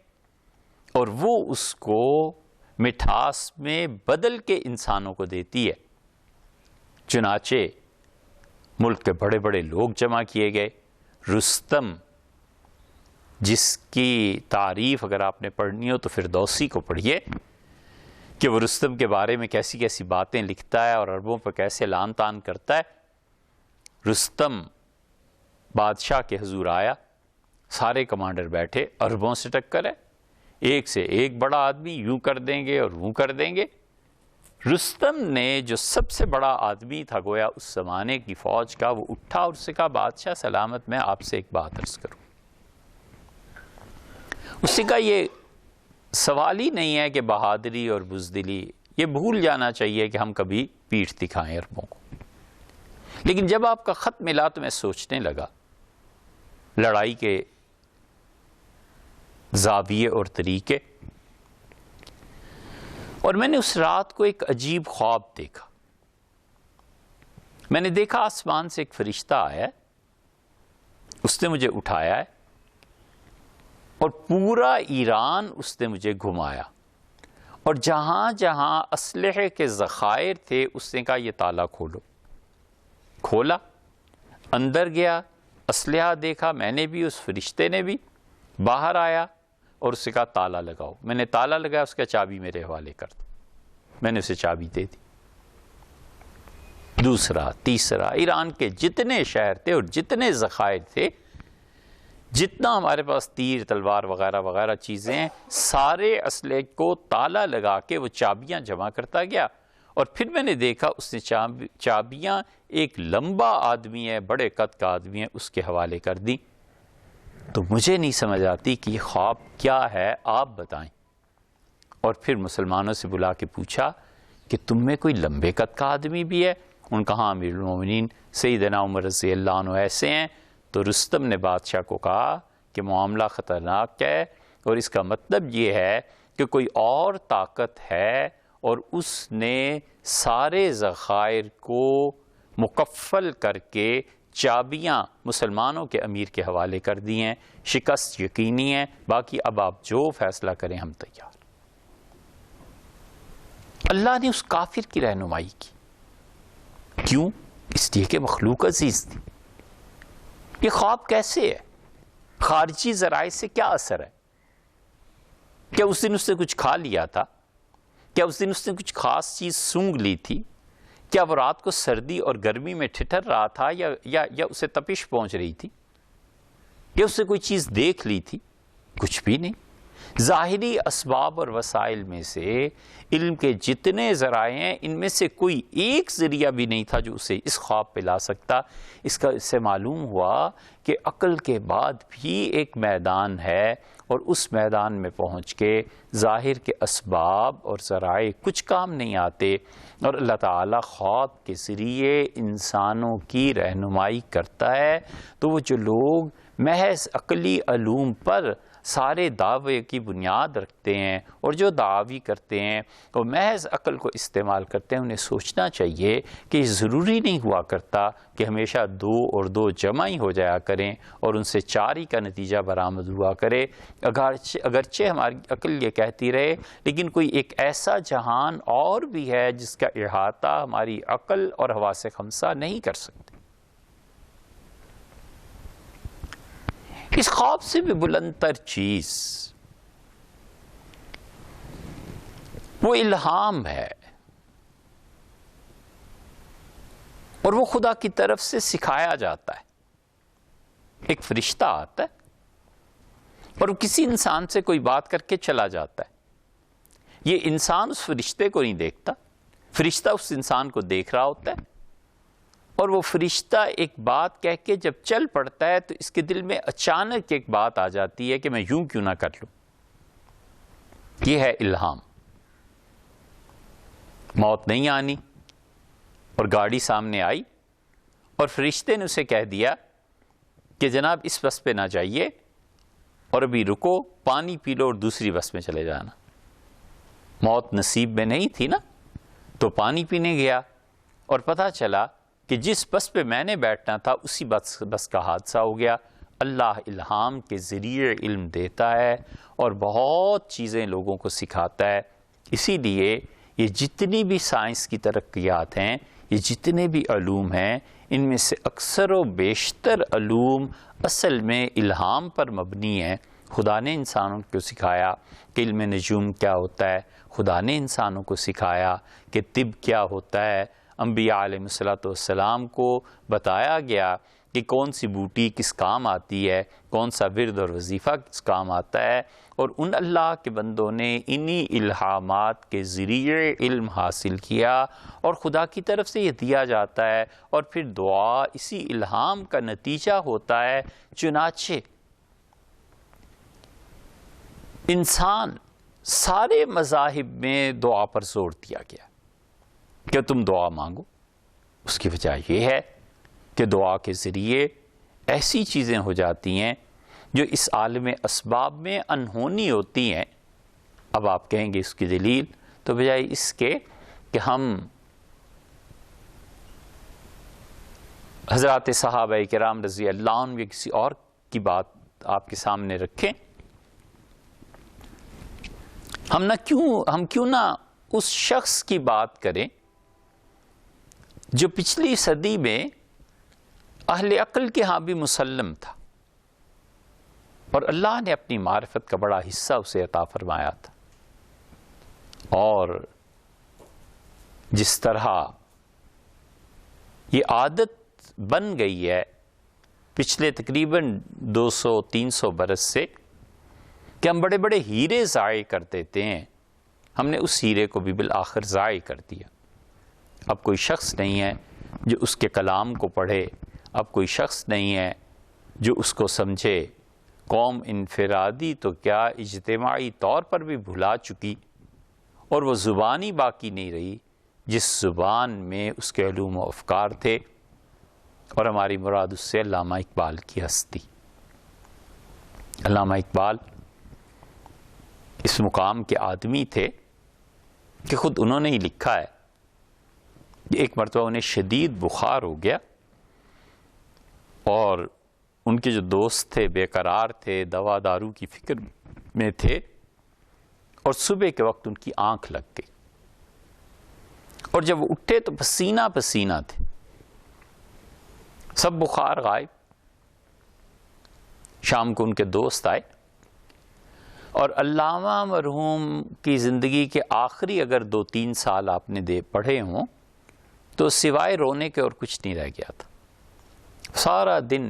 اور وہ اس کو مٹھاس میں بدل کے انسانوں کو دیتی ہے. چنانچہ ملک کے بڑے بڑے لوگ جمع کیے گئے. رستم، جس کی تعریف اگر آپ نے پڑھنی ہو تو فردوسی کو پڑھیے کہ وہ رستم کے بارے میں کیسی کیسی باتیں لکھتا ہے اور عربوں پہ کیسے لان تان کرتا ہے. رستم بادشاہ کے حضور آیا، سارے کمانڈر بیٹھے، عربوں سے ٹکر ہے، ایک سے ایک بڑا آدمی، یوں کر دیں گے اور وہ کر دیں گے. رستم نے جو سب سے بڑا آدمی تھا گویا اس زمانے کی فوج کا، وہ اٹھا اور اس سے کہا بادشاہ سلامت، میں آپ سے ایک بات عرض کروں. اس کا یہ سوال ہی نہیں ہے کہ بہادری اور بزدلی، یہ بھول جانا چاہیے کہ ہم کبھی پیٹھ دکھائیں عربوں کو. لیکن جب آپ کا خط ملا تو میں سوچنے لگا لڑائی کے زاویے اور طریقے، اور میں نے اس رات کو ایک عجیب خواب دیکھا. میں نے دیکھا آسمان سے ایک فرشتہ آیا ہے، اس نے مجھے اٹھایا ہے اور پورا ایران اس نے مجھے گھمایا، اور جہاں جہاں اسلحے کے ذخائر تھے اس نے کہا یہ تالا کھولو. کھولا، اندر گیا، اسلحہ دیکھا، میں نے بھی، اس فرشتے نے بھی. باہر آیا اور اس سے کہا تالا لگاؤ. میں نے تالا لگایا، اس کا چابی میرے حوالے کر دو. میں نے اسے چابی دے دی. دوسرا، تیسرا، ایران کے جتنے شہر تھے اور جتنے ذخائر تھے، جتنا ہمارے پاس تیر تلوار وغیرہ وغیرہ چیزیں ہیں، سارے اسلحے کو تالا لگا کے وہ چابیاں جمع کرتا گیا. اور پھر میں نے دیکھا اس نے چابیاں ایک لمبا آدمی ہے، بڑے قد کا آدمی ہے، اس کے حوالے کر دی. تو مجھے نہیں سمجھ آتی کہ یہ خواب کیا ہے، آپ بتائیں. اور پھر مسلمانوں سے بلا کے پوچھا کہ تم میں کوئی لمبے قد کا آدمی بھی ہے؟ ان کہا امیر المومنین سیدنا عمر رضی اللہ عنہ ایسے ہیں. تو رستم نے بادشاہ کو کہا کہ معاملہ خطرناک ہے، اور اس کا مطلب یہ ہے کہ کوئی اور طاقت ہے اور اس نے سارے ذخائر کو مکفل کر کے چابیاں مسلمانوں کے امیر کے حوالے کر دی ہیں. شکست یقینی ہے، باقی اب آپ جو فیصلہ کریں ہم تیار. اللہ نے اس کافر کی رہنمائی کی. کیوں؟ اس لیے کہ مخلوق عزیز تھی. یہ خواب کیسے ہے؟ خارجی ذرائع سے کیا اثر ہے؟ کیا اس دن اس نے کچھ کھا لیا تھا؟ کیا اس دن اس نے کچھ خاص چیز سونگھ لی تھی؟ کیا وہ رات کو سردی اور گرمی میں ٹھٹر رہا تھا یا اسے تپش پہنچ رہی تھی؟ یا اس نے کوئی چیز دیکھ لی تھی؟ کچھ بھی نہیں. ظاہری اسباب اور وسائل میں سے علم کے جتنے ذرائع ہیں ان میں سے کوئی ایک ذریعہ بھی نہیں تھا جو اسے اس خواب پہ لا سکتا۔ اس سے معلوم ہوا کہ عقل کے بعد بھی ایک میدان ہے، اور اس میدان میں پہنچ کے ظاہر کے اسباب اور ذرائع کچھ کام نہیں آتے، اور اللہ تعالیٰ خواب کے ذریعے انسانوں کی رہنمائی کرتا ہے۔ تو وہ جو لوگ محض عقلی علوم پر سارے دعوے کی بنیاد رکھتے ہیں اور جو دعوی کرتے ہیں وہ محض عقل کو استعمال کرتے ہیں، انہیں سوچنا چاہیے کہ یہ ضروری نہیں ہوا کرتا کہ ہمیشہ 2 اور 2 جمع ہی ہو جایا کریں اور ان سے 4 ہی کا نتیجہ برآمد ہوا کرے۔ اگرچہ ہماری عقل یہ کہتی رہے، لیکن کوئی ایک ایسا جہان اور بھی ہے جس کا احاطہ ہماری عقل اور حواس خمسہ نہیں کر سکتے۔ اس خواب سے بھی بلند تر چیز وہ الہام ہے، اور وہ خدا کی طرف سے سکھایا جاتا ہے۔ ایک فرشتہ آتا ہے اور وہ کسی انسان سے کوئی بات کر کے چلا جاتا ہے۔ یہ انسان اس فرشتے کو نہیں دیکھتا، فرشتہ اس انسان کو دیکھ رہا ہوتا ہے، اور وہ فرشتہ ایک بات کہہ کے جب چل پڑتا ہے تو اس کے دل میں اچانک ایک بات آ جاتی ہے کہ میں یوں کیوں نہ کر لوں۔ یہ ہے الہام۔ موت نہیں آنی، اور گاڑی سامنے آئی اور فرشتے نے اسے کہہ دیا کہ جناب اس بس پہ نہ جائیے، اور ابھی رکو، پانی پی لو اور دوسری بس میں چلے جانا۔ موت نصیب میں نہیں تھی نا، تو پانی پینے گیا اور پتہ چلا کہ جس بس پہ میں نے بیٹھنا تھا اسی بس کا حادثہ ہو گیا۔ اللہ الہام کے ذریعے علم دیتا ہے اور بہت چیزیں لوگوں کو سکھاتا ہے۔ اسی لیے یہ جتنی بھی سائنس کی ترقیات ہیں، یہ جتنے بھی علوم ہیں، ان میں سے اکثر و بیشتر علوم اصل میں الہام پر مبنی ہیں۔ خدا نے انسانوں کو سکھایا کہ علم نجوم کیا ہوتا ہے، خدا نے انسانوں کو سکھایا کہ طب کیا ہوتا ہے، انبیاء علیہ السلام کو بتایا گیا کہ کون سی بوٹی کس کام آتی ہے، کون سا ورد اور وظیفہ کس کام آتا ہے، اور ان اللہ کے بندوں نے انہی الہامات کے ذریعے علم حاصل کیا، اور خدا کی طرف سے یہ دیا جاتا ہے، اور پھر دعا اسی الہام کا نتیجہ ہوتا ہے۔ چنانچہ انسان سارے مذاہب میں دعا پر زور دیا گیا کہ تم دعا مانگو۔ اس کی وجہ یہ ہے کہ دعا کے ذریعے ایسی چیزیں ہو جاتی ہیں جو اس عالم اسباب میں انہونی ہوتی ہیں۔ اب آپ کہیں گے اس کی دلیل، تو بجائے اس کے کہ ہم حضرات صحابہ کرام رضی اللہ عنہ یا کسی اور کی بات آپ کے سامنے رکھیں، ہم کیوں نہ اس شخص کی بات کریں جو پچھلی صدی میں اہل عقل کے ہاں بھی مسلم تھا، اور اللہ نے اپنی معرفت کا بڑا حصہ اسے عطا فرمایا تھا، اور جس طرح یہ عادت بن گئی ہے پچھلے تقریباً 200-300 برس سے کہ ہم بڑے بڑے ہیرے ضائع کر دیتے ہیں، ہم نے اس ہیرے کو بھی بالآخر ضائع کر دیا۔ اب کوئی شخص نہیں ہے جو اس کے کلام کو پڑھے، اب کوئی شخص نہیں ہے جو اس کو سمجھے۔ قوم انفرادی تو کیا اجتماعی طور پر بھی بھلا چکی، اور وہ زبان ہی باقی نہیں رہی جس زبان میں اس کے علوم و افکار تھے۔ اور ہماری مراد اس سے علامہ اقبال کی ہستی۔ علامہ اقبال اس مقام کے آدمی تھے کہ خود انہوں نے ہی لکھا ہے کہ ایک مرتبہ انہیں شدید بخار ہو گیا، اور ان کے جو دوست تھے بے قرار تھے، دوا دارو کی فکر میں تھے، اور صبح کے وقت ان کی آنکھ لگ گئی، اور جب وہ اٹھے تو پسینہ پسینہ تھے، سب بخار غائب۔ شام کو ان کے دوست آئے، اور علامہ مرحوم کی زندگی کے آخری اگر 2-3 سال آپ نے پڑھے ہوں تو سوائے رونے کے اور کچھ نہیں رہ گیا تھا۔ سارا دن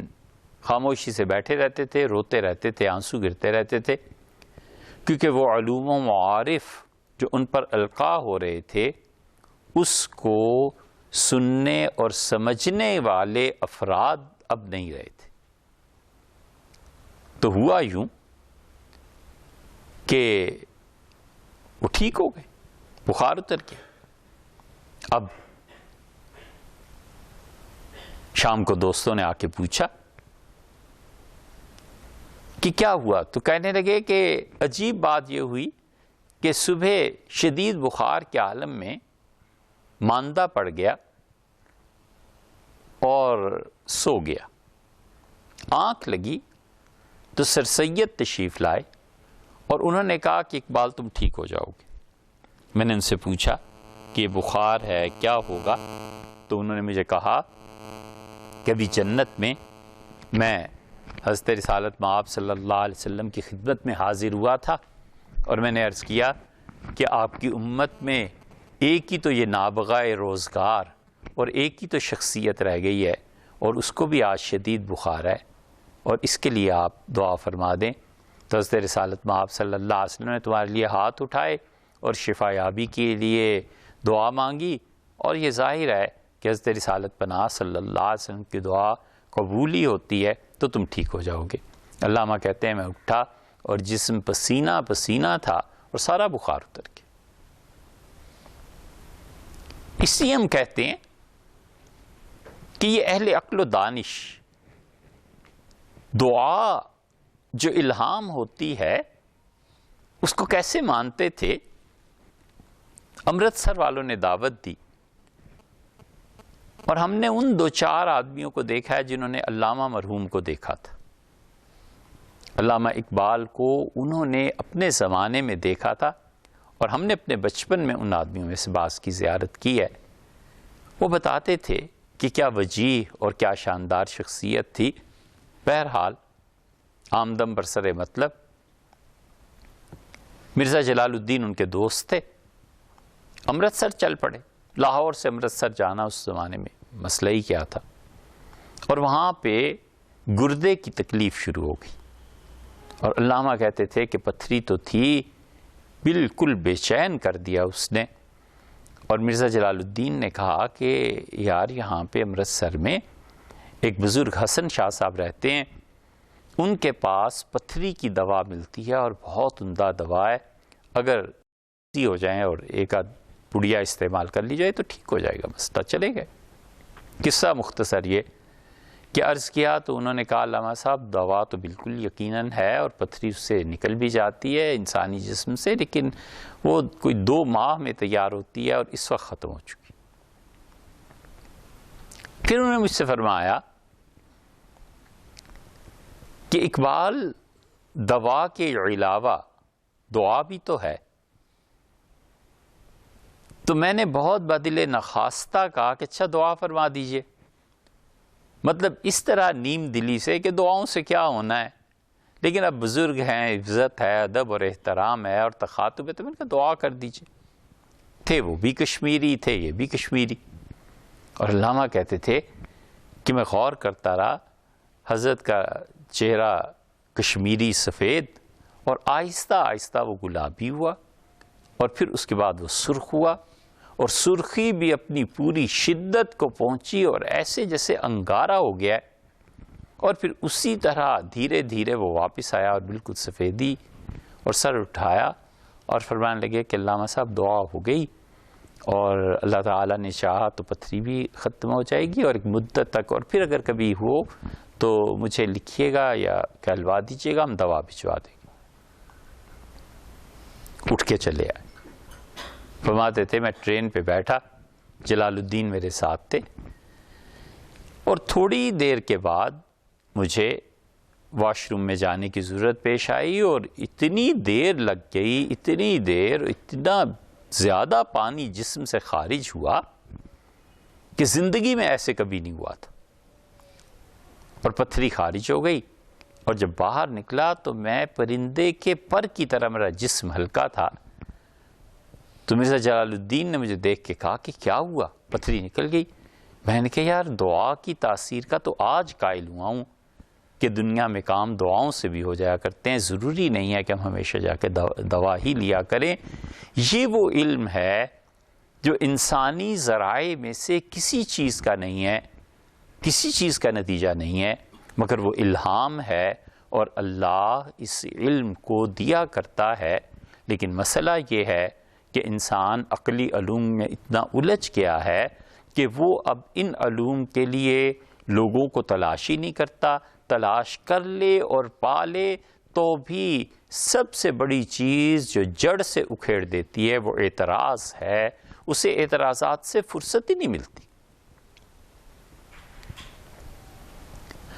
خاموشی سے بیٹھے رہتے تھے، روتے رہتے تھے، آنسو گرتے رہتے تھے۔ کیونکہ وہ علوم و معارف جو ان پر القاء ہو رہے تھے اس کو سننے اور سمجھنے والے افراد اب نہیں رہے تھے. تو ہوا یوں کہ وہ ٹھیک ہو گئے, بخار اتر گیا. اب شام کو دوستوں نے آ کے پوچھا کہ کیا ہوا, تو کہنے لگے کہ عجیب بات یہ ہوئی کہ صبح شدید بخار کے عالم میں ماندہ پڑ گیا اور سو گیا. آنکھ لگی تو سر سید تشریف لائے اور انہوں نے کہا کہ اقبال تم ٹھیک ہو جاؤ گے. میں نے ان سے پوچھا کہ یہ بخار ہے کیا ہوگا, تو انہوں نے مجھے کہا کہ ابھی جنت میں میں حضرت رسالت مآب صلی اللہ علیہ وسلم کی خدمت میں حاضر ہوا تھا اور میں نے عرض کیا کہ آپ کی امت میں ایک ہی تو یہ نابغہ روزگار اور ایک ہی تو شخصیت رہ گئی ہے اور اس کو بھی آج شدید بخار ہے اور اس کے لیے آپ دعا فرما دیں. تو حضرت رسالت مآب صلی اللہ علیہ وسلم نے تمہارے لیے ہاتھ اٹھائے اور شفا یابی کے لیے دعا مانگی, اور یہ ظاہر ہے کہ حضرت رسالت پناہ صلی اللہ علیہ وسلم کی دعا قبول ہی ہوتی ہے, تو تم ٹھیک ہو جاؤ گے. علامہ کہتے ہیں میں اٹھا اور جسم پسینہ پسینہ تھا اور سارا بخار اتر گیا. اس لیے ہم کہتے ہیں کہ یہ اہل عقل و دانش دعا جو الہام ہوتی ہے اس کو کیسے مانتے تھے. امرتسر والوں نے دعوت دی اور ہم نے ان 2-4 آدمیوں کو دیکھا ہے جنہوں نے علامہ مرحوم کو دیکھا تھا. علامہ اقبال کو انہوں نے اپنے زمانے میں دیکھا تھا اور ہم نے اپنے بچپن میں ان آدمیوں میں سے بعض کی زیارت کی ہے. وہ بتاتے تھے کہ کیا وجیح اور کیا شاندار شخصیت تھی. بہرحال آمدم برسر مطلب مرزا جلال الدین ان کے دوست تھے, امرتسر چل پڑے. لاہور سے امرتسر جانا اس زمانے میں مسئلہ ہی کیا تھا, اور وہاں پہ گردے کی تکلیف شروع ہو گئی اور علامہ کہتے تھے کہ پتھری تو تھی, بالکل بے چین کر دیا اس نے. اور مرزا جلال الدین نے کہا کہ یار یہاں پہ امرتسر میں ایک بزرگ حسن شاہ صاحب رہتے ہیں, ان کے پاس پتھری کی دوا ملتی ہے اور بہت عمدہ دوا ہے, اگر ہو جائیں اور ایک آدھ پڑیا استعمال کر لی جائے تو ٹھیک ہو جائے گا, مسئلہ چلے گئے. قصہ مختصر یہ کہ عرض کیا تو انہوں نے کہا علامہ صاحب دوا تو بالکل یقیناً ہے اور پتھری اس سے نکل بھی جاتی ہے انسانی جسم سے, لیکن وہ کوئی 2 ماہ میں تیار ہوتی ہے اور اس وقت ختم ہو چکی. پھر انہوں نے مجھ سے فرمایا کہ اقبال دوا کے علاوہ دعا بھی تو ہے. تو میں نے بہت بدل نخواستہ کہا کہ اچھا دعا فرما دیجئے, مطلب اس طرح نیم دلی سے کہ دعاؤں سے کیا ہونا ہے, لیکن اب بزرگ ہیں, عزت ہے, ادب اور احترام ہے اور تخاطب ہے, تو میں نے کہا دعا کر دیجئے. تھے وہ بھی کشمیری تھے, یہ بھی کشمیری. اور علامہ کہتے تھے کہ میں غور کرتا رہا, حضرت کا چہرہ کشمیری سفید اور آہستہ آہستہ وہ گلابی ہوا اور پھر اس کے بعد وہ سرخ ہوا, اور سرخی بھی اپنی پوری شدت کو پہنچی اور ایسے جیسے انگارہ ہو گیا ہے, اور پھر اسی طرح دھیرے دھیرے وہ واپس آیا اور بالکل سفیدی, اور سر اٹھایا اور فرمانے لگے کہ علامہ صاحب دعا ہو گئی اور اللہ تعالیٰ نے چاہا تو پتھری بھی ختم ہو جائے گی اور ایک مدت تک, اور پھر اگر کبھی ہو تو مجھے لکھیے گا یا کہلوا دیجیے گا, ہم دوا بھجوا دیں گے. اٹھ کے چلے آئے. فرماتے تھے میں ٹرین پہ بیٹھا, جلال الدین میرے ساتھ تھے, اور تھوڑی دیر کے بعد مجھے واش روم میں جانے کی ضرورت پیش آئی, اور اتنی دیر لگ گئی, اتنی دیر, اتنا زیادہ پانی جسم سے خارج ہوا کہ زندگی میں ایسے کبھی نہیں ہوا تھا, اور پتھری خارج ہو گئی. اور جب باہر نکلا تو میں پرندے کے پر کی طرح, میرا جسم ہلکا تھا. تو مرزا جلال الدین نے مجھے دیکھ کے کہا کہ کیا ہوا, پتھری نکل گئی. میں نے کہا یار دعا کی تاثیر کا تو آج قائل ہوا ہوں کہ دنیا میں کام دعاؤں سے بھی ہو جایا کرتے ہیں، ضروری نہیں ہے کہ ہم ہمیشہ جا کے دوا ہی لیا کریں۔ یہ وہ علم ہے جو انسانی ذرائع میں سے کسی چیز کا نہیں ہے، کسی چیز کا نتیجہ نہیں ہے، مگر وہ الہام ہے اور اللہ اس علم کو دیا کرتا ہے۔ لیکن مسئلہ یہ ہے کہ انسان عقلی علوم میں اتنا الجھ گیا ہے کہ وہ اب ان علوم کے لیے لوگوں کو تلاش ہی نہیں کرتا، تلاش کر لے اور پا لے تو بھی سب سے بڑی چیز جو جڑ سے اکھیڑ دیتی ہے وہ اعتراض ہے، اسے اعتراضات سے فرصت ہی نہیں ملتی۔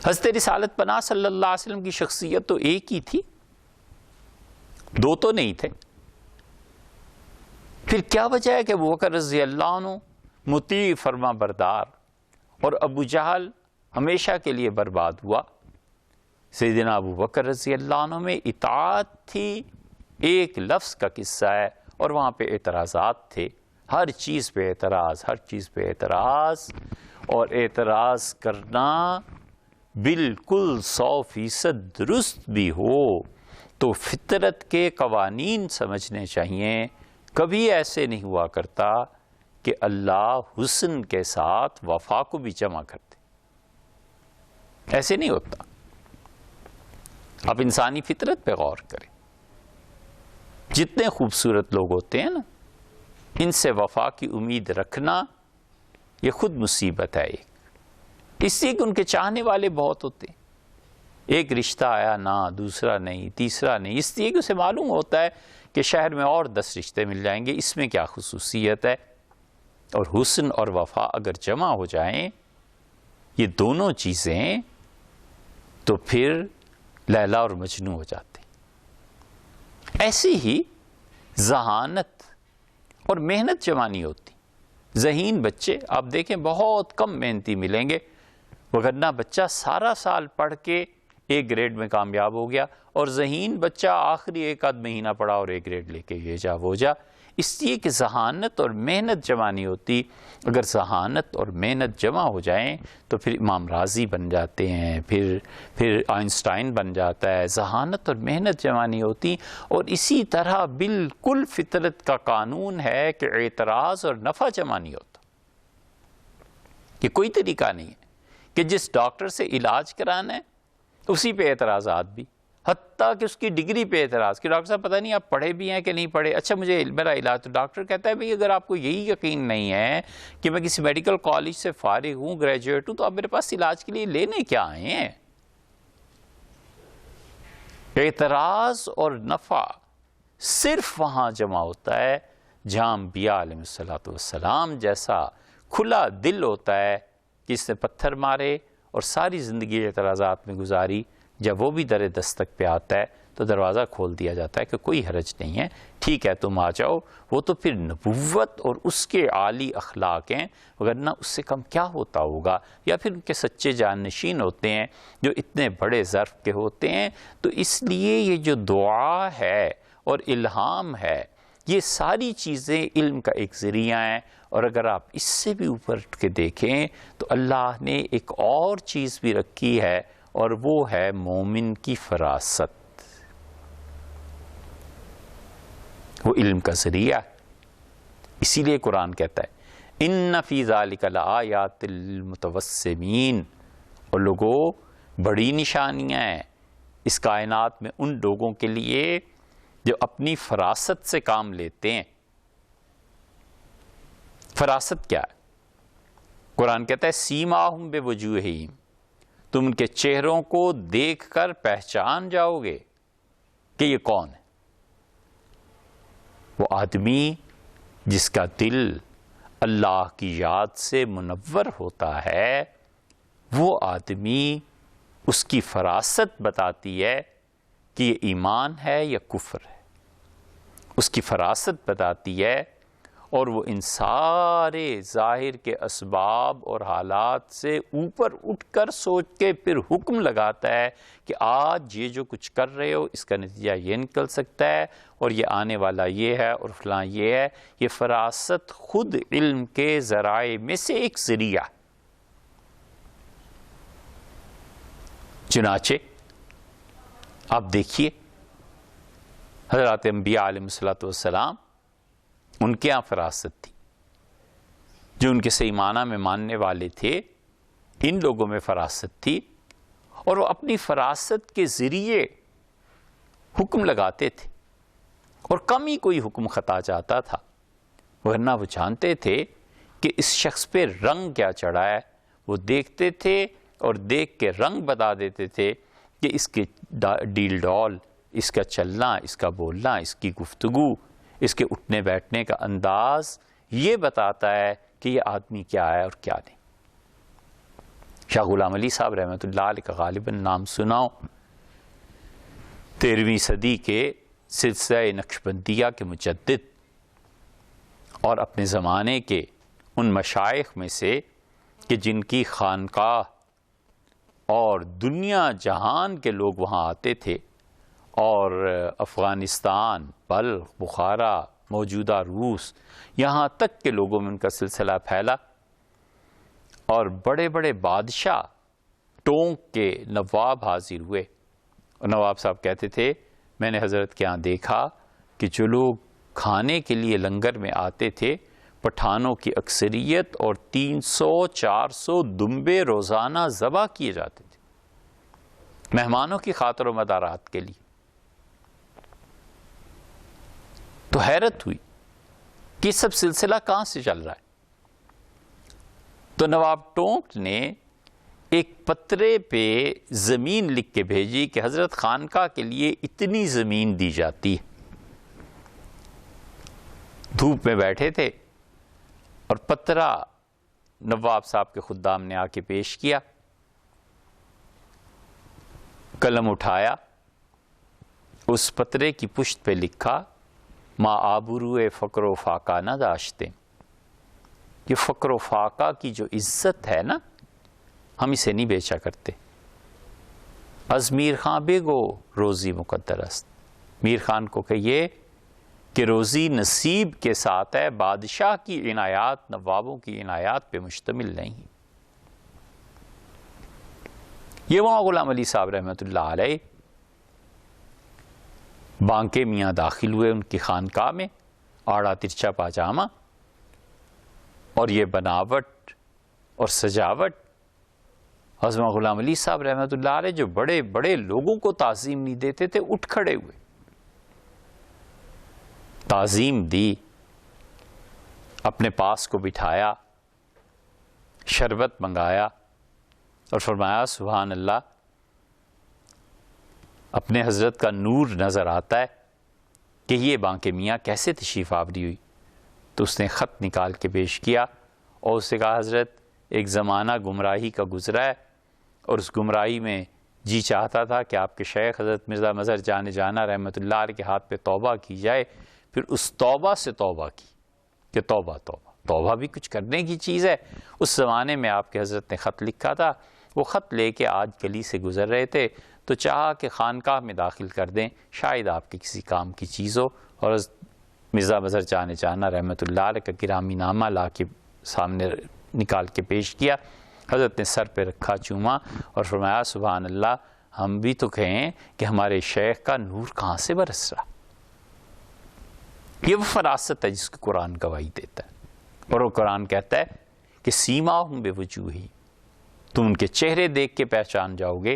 حضرت رسالت پناہ صلی اللہ علیہ وسلم کی شخصیت تو ایک ہی تھی، دو تو نہیں تھے۔ پھر کیا وجہ ہے کہ ابو بکر رضی اللہ عنہ مطیع فرما بردار اور ابو جہل ہمیشہ کے لیے برباد ہوا؟ سیدنا ابو بکر رضی اللہ عنہ میں اطاعت تھی، ایک لفظ کا قصہ ہے، اور وہاں پہ اعتراضات تھے، ہر چیز پہ اعتراض، ہر چیز پہ اعتراض، اور اعتراض کرنا بالکل 100% درست بھی ہو تو فطرت کے قوانین سمجھنے چاہیے۔ کبھی ایسے نہیں ہوا کرتا کہ اللہ حسن کے ساتھ وفا کو بھی جمع کرتے، ایسے نہیں ہوتا۔ آپ انسانی فطرت پہ غور کریں، جتنے خوبصورت لوگ ہوتے ہیں نا، ان سے وفا کی امید رکھنا یہ خود مصیبت ہے۔ اس لیے کہ ان کے چاہنے والے بہت ہوتے ہیں، ایک رشتہ آیا نہ، دوسرا نہیں، تیسرا نہیں، اس لیے کہ اسے معلوم ہوتا ہے کہ شہر میں اور 10 رشتے مل جائیں گے، اس میں کیا خصوصیت ہے۔ اور حسن اور وفا اگر جمع ہو جائیں یہ دونوں چیزیں تو پھر لیلا اور مجنوں ہو جاتے ہیں۔ ایسی ہی ذہانت اور محنت جمع نہیں ہوتی۔ ذہین بچے آپ دیکھیں بہت کم محنتی ملیں گے، وگرنہ بچہ سارا سال پڑھ کے ایک گریڈ میں کامیاب ہو گیا، اور ذہین بچہ آخری ایک آدھ مہینہ پڑھا اور ایک گریڈ لے کے یہ جا وہ جا، اس لیے کہ ذہانت اور محنت جمع نہیں ہوتی۔ اگر ذہانت اور محنت جمع ہو جائیں تو پھر امام راضی بن جاتے ہیں، پھر آئنسٹائن بن جاتا ہے۔ ذہانت اور محنت جمع نہیں ہوتی، اور اسی طرح بالکل فطرت کا قانون ہے کہ اعتراض اور نفع جمع نہیں ہوتا۔ کہ کوئی طریقہ نہیں ہے کہ جس ڈاکٹر سے علاج کرانا ہے اسی پہ اعتراضات بھی، حتیٰ کہ اس کی ڈگری پہ اعتراض کہ ڈاکٹر صاحب پتہ نہیں آپ پڑھے بھی ہیں کہ نہیں پڑھے، اچھا مجھے میرا علاج، تو ڈاکٹر کہتا ہے بھئی اگر آپ کو یہی یقین نہیں ہے کہ میں کسی میڈیکل کالج سے فارغ ہوں، گریجویٹ ہوں، تو آپ میرے پاس علاج کے لیے لینے کیا آئے ہیں؟ اعتراض اور نفع صرف وہاں جمع ہوتا ہے جہاں انبیاء علیہ السلام جیسا کھلا دل ہوتا ہے کہ اس نے پتھر مارے اور ساری زندگی اعتراضات میں گزاری، جب وہ بھی در دستک پہ آتا ہے تو دروازہ کھول دیا جاتا ہے کہ کوئی حرج نہیں ہے، ٹھیک ہے تم آ جاؤ۔ وہ تو پھر نبوت اور اس کے عالی اخلاق ہیں، وگرنہ اس سے کم کیا ہوتا ہوگا؟ یا پھر ان کے سچے جانشین ہوتے ہیں جو اتنے بڑے ظرف کے ہوتے ہیں۔ تو اس لیے یہ جو دعا ہے اور الہام ہے، یہ ساری چیزیں علم کا ایک ذریعہ ہیں۔ اور اگر آپ اس سے بھی اوپر اٹھ کے دیکھیں تو اللہ نے ایک اور چیز بھی رکھی ہے، اور وہ ہے مومن کی فراست، وہ علم کا ذریعہ۔ اسی لیے قرآن کہتا ہے ان فی ذالک لآیات للمتوسمین، اور لوگوں بڑی نشانیاں ہیں اس کائنات میں ان لوگوں کے لیے جو اپنی فراست سے کام لیتے ہیں۔ فراست کیا ہے؟ قرآن کہتا ہے سیماہم بوجوہہم، تم ان کے چہروں کو دیکھ کر پہچان جاؤ گے کہ یہ کون ہے۔ وہ آدمی جس کا دل اللہ کی یاد سے منور ہوتا ہے، وہ آدمی، اس کی فراست بتاتی ہے کہ یہ ایمان ہے یا کفر ہے، اس کی فراست بتاتی ہے، اور وہ ان سارے ظاہر کے اسباب اور حالات سے اوپر اٹھ کر سوچ کے پھر حکم لگاتا ہے کہ آج یہ جو کچھ کر رہے ہو اس کا نتیجہ یہ نکل سکتا ہے، اور یہ آنے والا یہ ہے، اور فلاں یہ ہے۔ یہ فراست خود علم کے ذرائع میں سے ایک ذریعہ، چنانچہ آپ دیکھیے حضرات انبیاء علیہ الصلوۃ والسلام ان کے یہاں فراست تھی، جو ان کے صحیح معنی میں ماننے والے تھے ان لوگوں میں فراست تھی، اور وہ اپنی فراست کے ذریعے حکم لگاتے تھے، اور کم ہی کوئی حکم خطا جاتا تھا، ورنہ وہ جانتے تھے کہ اس شخص پہ رنگ کیا چڑھا ہے۔ وہ دیکھتے تھے اور دیکھ کے رنگ بتا دیتے تھے کہ اس کے ڈیل ڈول، اس کا چلنا، اس کا بولنا، اس کی گفتگو، اس کے اٹھنے بیٹھنے کا انداز یہ بتاتا ہے کہ یہ آدمی کیا ہے اور کیا نہیں۔ شاہ غلام علی صاحب رحمۃ اللہ علیہ کا غالباً نام سناؤ، 13ویں صدی کے سلسلہ نقشبندیہ کے مجدد اور اپنے زمانے کے ان مشائخ میں سے کہ جن کی خانقاہ اور دنیا جہان کے لوگ وہاں آتے تھے، اور افغانستان، بلخ، بخارا، موجودہ روس، یہاں تک کے لوگوں میں ان کا سلسلہ پھیلا، اور بڑے بڑے بادشاہ ٹونک کے نواب حاضر ہوئے، اور نواب صاحب کہتے تھے میں نے حضرت کے یہاں دیکھا کہ جو لوگ کھانے کے لیے لنگر میں آتے تھے پٹھانوں کی اکثریت، اور 300-400 دمبے روزانہ ذبح کیے جاتے تھے مہمانوں کی خاطر و مدارات کے لیے۔ تو حیرت ہوئی کہ سب سلسلہ کہاں سے چل رہا ہے۔ تو نواب ٹونک نے ایک پترے پہ زمین لکھ کے بھیجی کہ حضرت خانقاہ کے لیے اتنی زمین دی جاتی ہے۔ دھوپ میں بیٹھے تھے اور پترا نواب صاحب کے خدام نے آ کے پیش کیا، قلم اٹھایا، اس پترے کی پشت پہ لکھا ما آبروئے فقر و فاقہ نہ داشتے۔ یہ فقر و فاقہ کی جو عزت ہے نا، ہم اسے نہیں بیچا کرتے۔ از میر خان بگو روزی مقدر است، میر خان کو کہیے کہ روزی نصیب کے ساتھ ہے، بادشاہ کی عنایات، نوابوں کی عنایات پہ مشتمل نہیں۔ یہ وہاں غلام علی صاحب رحمۃ اللہ علیہ بانکے میاں داخل ہوئے ان کی خانقاہ میں، آڑا ترچا پاجامہ اور یہ بناوٹ اور سجاوٹ۔ حضرت غلام علی صاحب رحمۃ اللہ علیہ جو بڑے بڑے لوگوں کو تعظیم نہیں دیتے تھے، اٹھ کھڑے ہوئے، تعظیم دی، اپنے پاس کو بٹھایا، شربت منگایا اور فرمایا سبحان اللہ، اپنے حضرت کا نور نظر آتا ہے کہ یہ بانکے میاں کیسے تشریف آوری ہوئی۔ تو اس نے خط نکال کے پیش کیا اور اس سے کہا حضرت ایک زمانہ گمراہی کا گزرا ہے، اور اس گمراہی میں جی چاہتا تھا کہ آپ کے شیخ حضرت مرزا مظہر جان جانا رحمۃ اللہ علیہ کے ہاتھ پہ توبہ کی جائے۔ پھر اس توبہ سے توبہ کی کہ توبہ توبہ توبہ بھی کچھ کرنے کی چیز ہے۔ اس زمانے میں آپ کے حضرت نے خط لکھا تھا، وہ خط لے کے آج گلی سے گزر رہے تھے تو چاہا کہ خانقاہ میں داخل کر دیں، شاید آپ کے کسی کام کی چیز ہو، اور مرزا مظہر جان جانا رحمۃ اللہ علیہ کا گرامی نامہ لا کے سامنے نکال کے پیش کیا۔ حضرت نے سر پہ رکھا، چوما اور فرمایا سبحان اللہ، ہم بھی تو کہیں کہ ہمارے شیخ کا نور کہاں سے برس رہا۔ یہ وہ فراست ہے جس کو قرآن گواہی دیتا ہے، اور وہ قرآن کہتا ہے کہ سیماہم بوجوہہم، تم ان کے چہرے دیکھ کے پہچان جاؤ گے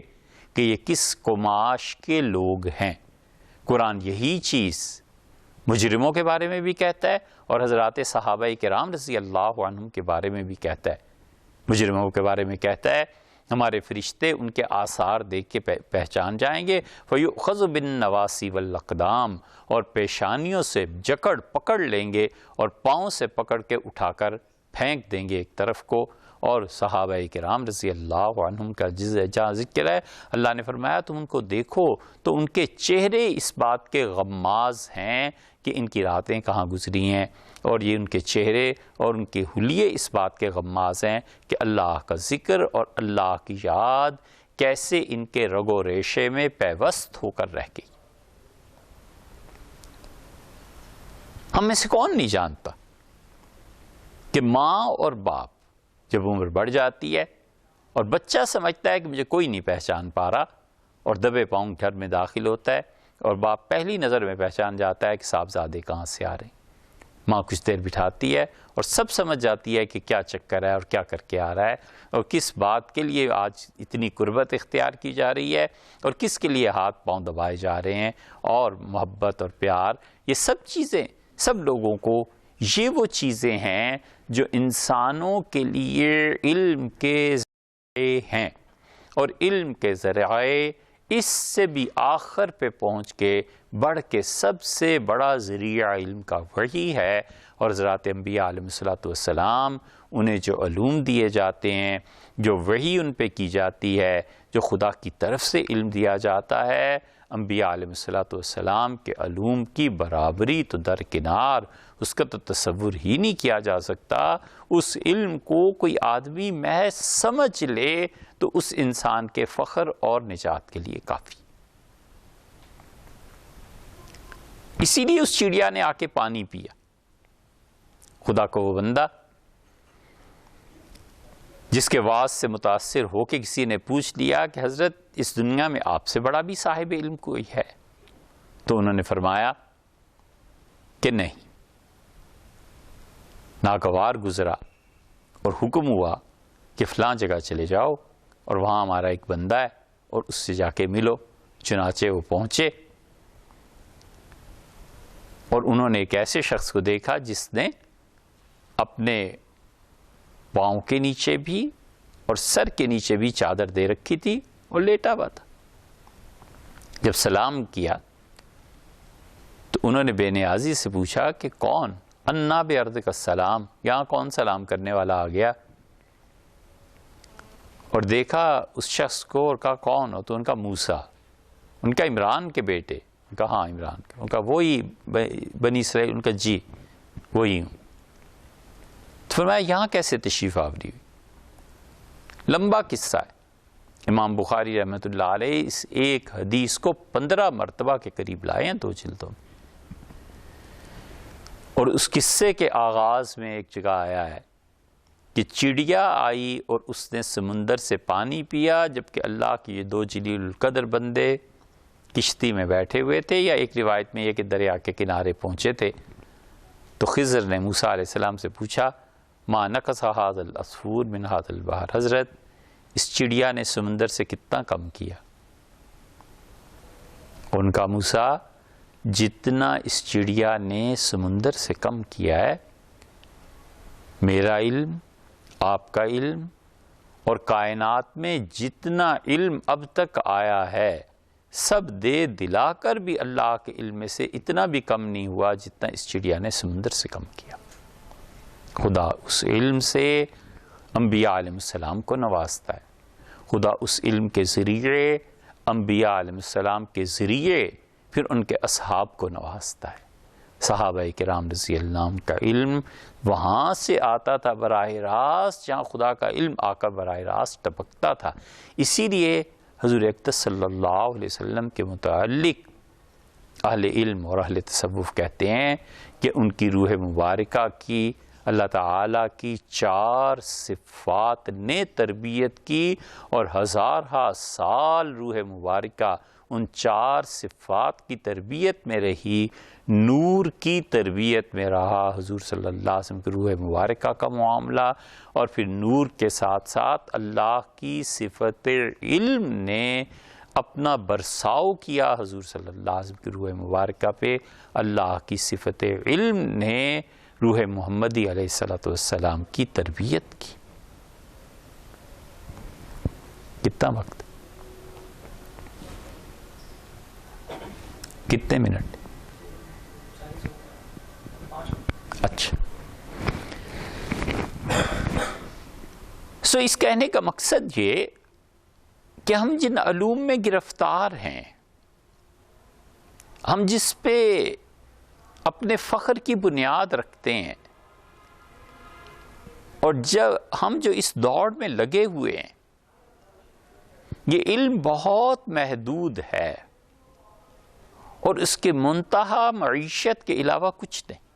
کہ یہ کس قماش کے لوگ ہیں۔ قرآن یہی چیز مجرموں کے بارے میں بھی کہتا ہے اور حضرات صحابہ کرام رضی اللہ عنہم کے بارے میں بھی کہتا ہے۔ مجرموں کے بارے میں کہتا ہے ہمارے فرشتے ان کے آثار دیکھ کے پہچان جائیں گے، فَيُؤْخَذُ بِالنَّوَاصِي وَالْأَقْدَامِ، اور پیشانیوں سے جکڑ پکڑ لیں گے اور پاؤں سے پکڑ کے اٹھا کر پھینک دیں گے ایک طرف کو۔ اور صحابہ کرام رضی اللہ عنہم کا جہاں ذکر ہے، اللہ نے فرمایا تم ان کو دیکھو تو ان کے چہرے اس بات کے غماز ہیں کہ ان کی راتیں کہاں گزری ہیں، اور یہ ان کے چہرے اور ان کے حلیے اس بات کے غماز ہیں کہ اللہ کا ذکر اور اللہ کی یاد کیسے ان کے رگ و ریشے میں پیوست ہو کر رہ گئی۔ ہم میں سے کون نہیں جانتا کہ ماں اور باپ جب عمر بڑھ جاتی ہے اور بچہ سمجھتا ہے کہ مجھے کوئی نہیں پہچان پا رہا، اور دبے پاؤں گھر میں داخل ہوتا ہے، اور باپ پہلی نظر میں پہچان جاتا ہے کہ صاحبزادے کہاں سے آ رہے ہیں۔ ماں کچھ دیر بٹھاتی ہے اور سب سمجھ جاتی ہے کہ کیا چکر ہے اور کیا کر کے آ رہا ہے، اور کس بات کے لیے آج اتنی قربت اختیار کی جا رہی ہے، اور کس کے لیے ہاتھ پاؤں دبائے جا رہے ہیں، اور محبت اور پیار، یہ سب چیزیں سب لوگوں کو، یہ وہ چیزیں ہیں جو انسانوں کے لیے علم کے ذریعے ہیں، اور علم کے ذریعے اس سے بھی آخر پہ پہنچ کے بڑھ کے سب سے بڑا ذریعہ علم کا وحی ہے۔ اور حضرات انبیاء علیہ السلام انہیں جو علوم دیے جاتے ہیں، جو وحی ان پہ کی جاتی ہے، جو خدا کی طرف سے علم دیا جاتا ہے، انبیاء علیہ السلام کے علوم کی برابری تو درکنار، اس کا تو تصور ہی نہیں کیا جا سکتا۔ اس علم کو کوئی آدمی محض سمجھ لے تو اس انسان کے فخر اور نجات کے لیے کافی۔ اسی لیے اس چڑیا نے آ کے پانی پیا۔ خدا کو وہ بندہ جس کے واعظ سے متاثر ہو کے کسی نے پوچھ لیا کہ حضرت اس دنیا میں آپ سے بڑا بھی صاحب علم کوئی ہے؟ تو انہوں نے فرمایا کہ نہیں۔ ناگوار گزرا اور حکم ہوا کہ فلاں جگہ چلے جاؤ اور وہاں ہمارا ایک بندہ ہے اور اس سے جا کے ملو۔ چنانچہ وہ پہنچے اور انہوں نے ایک ایسے شخص کو دیکھا جس نے اپنے پاؤں کے نیچے بھی اور سر کے نیچے بھی چادر دے رکھی تھی اور لیٹا ہوا تھا۔ جب سلام کیا تو انہوں نے بے نیازی سے پوچھا کہ کون؟ انا بِأَرْضِكَ السلام، یہاں کون سلام کرنے والا آ گیا؟ اور دیکھا اس شخص کو اور کہا کون ہو؟ تو ان کا موسیٰ، ان کا عمران کے بیٹے۔ ان کا ہاں عمران کا، ان کا وہی بنی اسرائیل، ان کا جی وہی ہوں۔ تو فرمایا یہاں کیسے تشریف آوری ہوئی؟ لمبا قصہ ہے، امام بخاری رحمۃ اللہ علیہ اس ایک حدیث کو 15 مرتبہ کے قریب لائے ہیں 2 جلدوں میں۔ اور اس قصے کے آغاز میں ایک جگہ آیا ہے کہ چڑیا آئی اور اس نے سمندر سے پانی پیا، جبکہ اللہ کی یہ 2 جلیل القدر بندے کشتی میں بیٹھے ہوئے تھے، یا ایک روایت میں یہ کہ دریا کے کنارے پہنچے تھے۔ تو خضر نے موسیٰ علیہ السلام سے پوچھا ما نقص هذا العصفور من هذا البحر، حضرت اس چڑیا نے سمندر سے کتنا کم کیا؟ ان کا موسیٰ جتنا اس چڑیا نے سمندر سے کم کیا ہے، میرا علم، آپ کا علم اور کائنات میں جتنا علم اب تک آیا ہے سب دے دلا کر بھی اللہ کے علم میں سے اتنا بھی کم نہیں ہوا جتنا اس چڑیا نے سمندر سے کم کیا۔ خدا اس علم سے انبیاء علیہ السلام کو نوازتا ہے، خدا اس علم کے ذریعے انبیاء علیہ السلام کے ذریعے پھر ان کے اصحاب کو نوازتا ہے۔ صحابہ کرام رضی اللہ عنہ کا علم وہاں سے آتا تھا براہ راست جہاں خدا کا علم آ کر براہ راست ٹپکتا تھا۔ اسی لیے حضور اقدس صلی اللہ علیہ وسلم کے متعلق اہل علم اور اہل تصوف کہتے ہیں کہ ان کی روح مبارکہ کی اللہ تعالیٰ کی 4 صفات نے تربیت کی، اور ہزارہا سال روح مبارکہ ان 4 صفات کی تربیت میں رہی، نور کی تربیت میں رہا حضور صلی اللہ علیہ وسلم کی روح مبارکہ کا معاملہ، اور پھر نور کے ساتھ ساتھ اللہ کی صفت علم نے اپنا برساؤ کیا حضور صلی اللہ علیہ وسلم کی روح مبارکہ پہ، اللہ کی صفت علم نے روح محمدی علیہ السلام کی تربیت کی۔ کتنا وقت؟ کتنے منٹ؟ اچھا، اس کہنے کا مقصد یہ کہ ہم جن علوم میں گرفتار ہیں، ہم جس پہ اپنے فخر کی بنیاد رکھتے ہیں، اور جب ہم جو اس دوڑ میں لگے ہوئے ہیں، یہ علم بہت محدود ہے اور اس کے منتہا معیشت کے علاوہ کچھ نہیں۔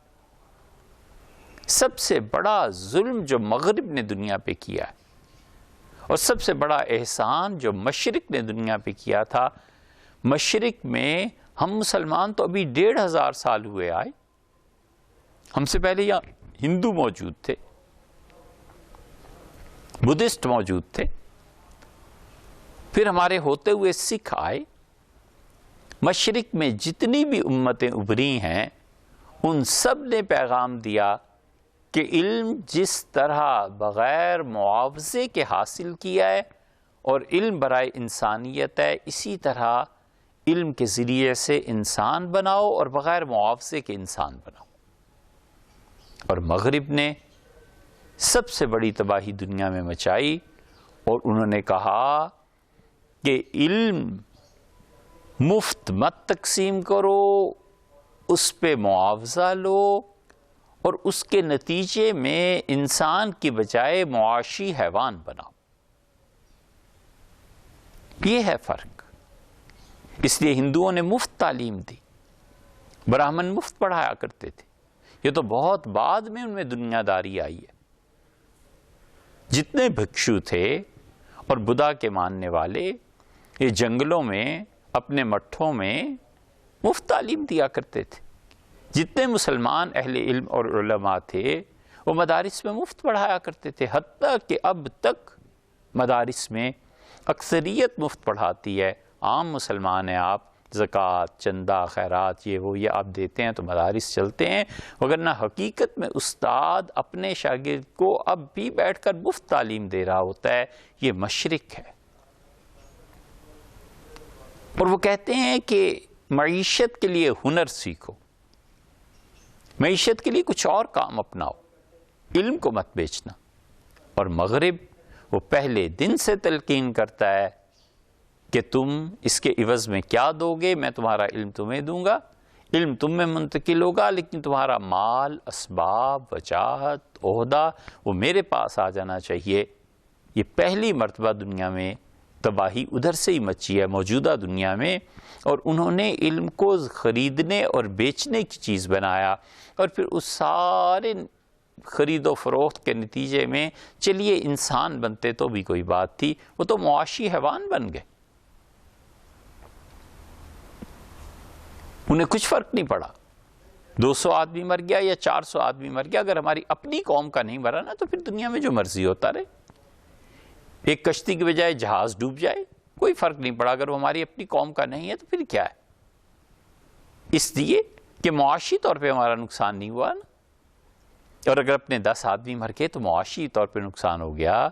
سب سے بڑا ظلم جو مغرب نے دنیا پہ کیا ہے اور سب سے بڑا احسان جو مشرق نے دنیا پہ کیا تھا، مشرق میں ہم مسلمان تو ابھی 1500 سال ہوئے آئے، ہم سے پہلے یہاں ہندو موجود تھے، بدھسٹ موجود تھے، پھر ہمارے ہوتے ہوئے سکھ آئے۔ مشرق میں جتنی بھی امتیں ابھری ہیں ان سب نے پیغام دیا کہ علم جس طرح بغیر معاوضے کے حاصل کیا ہے اور علم برائے انسانیت ہے، اسی طرح علم کے ذریعے سے انسان بناؤ اور بغیر معاوضے کے انسان بناؤ۔ اور مغرب نے سب سے بڑی تباہی دنیا میں مچائی، اور انہوں نے کہا کہ علم مفت مت تقسیم کرو، اس پہ معاوضہ لو، اور اس کے نتیجے میں انسان کی بجائے معاشی حیوان بناؤ۔ یہ ہے فرق۔ اس لیے ہندوؤں نے مفت تعلیم دی، براہمن مفت پڑھایا کرتے تھے۔ یہ تو بہت بعد میں ان میں دنیا داری آئی ہے۔ جتنے بھکشو تھے اور بدھا کے ماننے والے، یہ جنگلوں میں اپنے مٹھوں میں مفت تعلیم دیا کرتے تھے۔ جتنے مسلمان اہل علم اور علماء تھے وہ مدارس میں مفت پڑھایا کرتے تھے، حتیٰ کہ اب تک مدارس میں اکثریت مفت پڑھاتی ہے۔ عام مسلمان ہیں آپ، زکوٰۃ، چندہ، خیرات، یہ وہ یہ آپ دیتے ہیں تو مدارس چلتے ہیں، وگرنہ حقیقت میں استاد اپنے شاگرد کو اب بھی بیٹھ کر مفت تعلیم دے رہا ہوتا ہے۔ یہ مشرق ہے۔ اور وہ کہتے ہیں کہ معیشت کے لیے ہنر سیکھو، معیشت کے لیے کچھ اور کام اپناؤ، علم کو مت بیچنا۔ اور مغرب وہ پہلے دن سے تلقین کرتا ہے کہ تم اس کے عوض میں کیا دو گے، میں تمہارا علم تمہیں دوں گا، علم تم میں منتقل ہوگا، لیکن تمہارا مال، اسباب، وجاہت، عہدہ وہ میرے پاس آ جانا چاہیے۔ یہ پہلی مرتبہ دنیا میں تباہی ادھر سے ہی مچی ہے، موجودہ دنیا میں، اور انہوں نے علم کو خریدنے اور بیچنے کی چیز بنایا، اور پھر اس سارے خرید و فروخت کے نتیجے میں چلیے انسان بنتے تو بھی کوئی بات تھی، وہ تو معاشی حیوان بن گئے۔ انہیں کچھ فرق نہیں پڑا، 200 آدمی مر گیا یا 400 آدمی مر گیا، اگر ہماری اپنی قوم کا نہیں مرا نا تو پھر دنیا میں جو مرضی ہوتا رہے۔ ایک کشتی کی بجائے جہاز ڈوب جائے، کوئی فرق نہیں پڑا، اگر وہ ہماری اپنی قوم کا نہیں ہے تو پھر کیا ہے؟ اس لیے کہ معاشی طور پہ ہمارا نقصان نہیں ہوا نا۔ اور اگر اپنے 10 آدمی مر گئے تو معاشی طور پہ نقصان ہو گیا،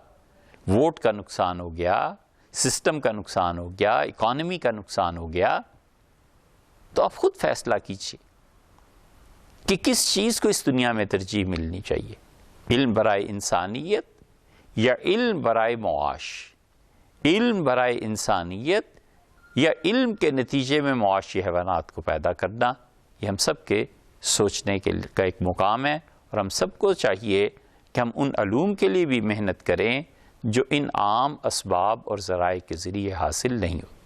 ووٹ کا نقصان ہو گیا، سسٹم کا نقصان ہو گیا، اکانومی کا نقصان ہو گیا۔ تو آپ خود فیصلہ کیجیے کہ کس چیز کو اس دنیا میں ترجیح ملنی چاہیے، علم برائے انسانیت یا علم برائے معاش، علم برائے انسانیت یا علم کے نتیجے میں معاشی حیوانات کو پیدا کرنا۔ یہ ہم سب کے سوچنے کا ایک مقام ہے، اور ہم سب کو چاہیے کہ ہم ان علوم کے لیے بھی محنت کریں جو ان عام اسباب اور ذرائع کے ذریعے حاصل نہیں ہوتے۔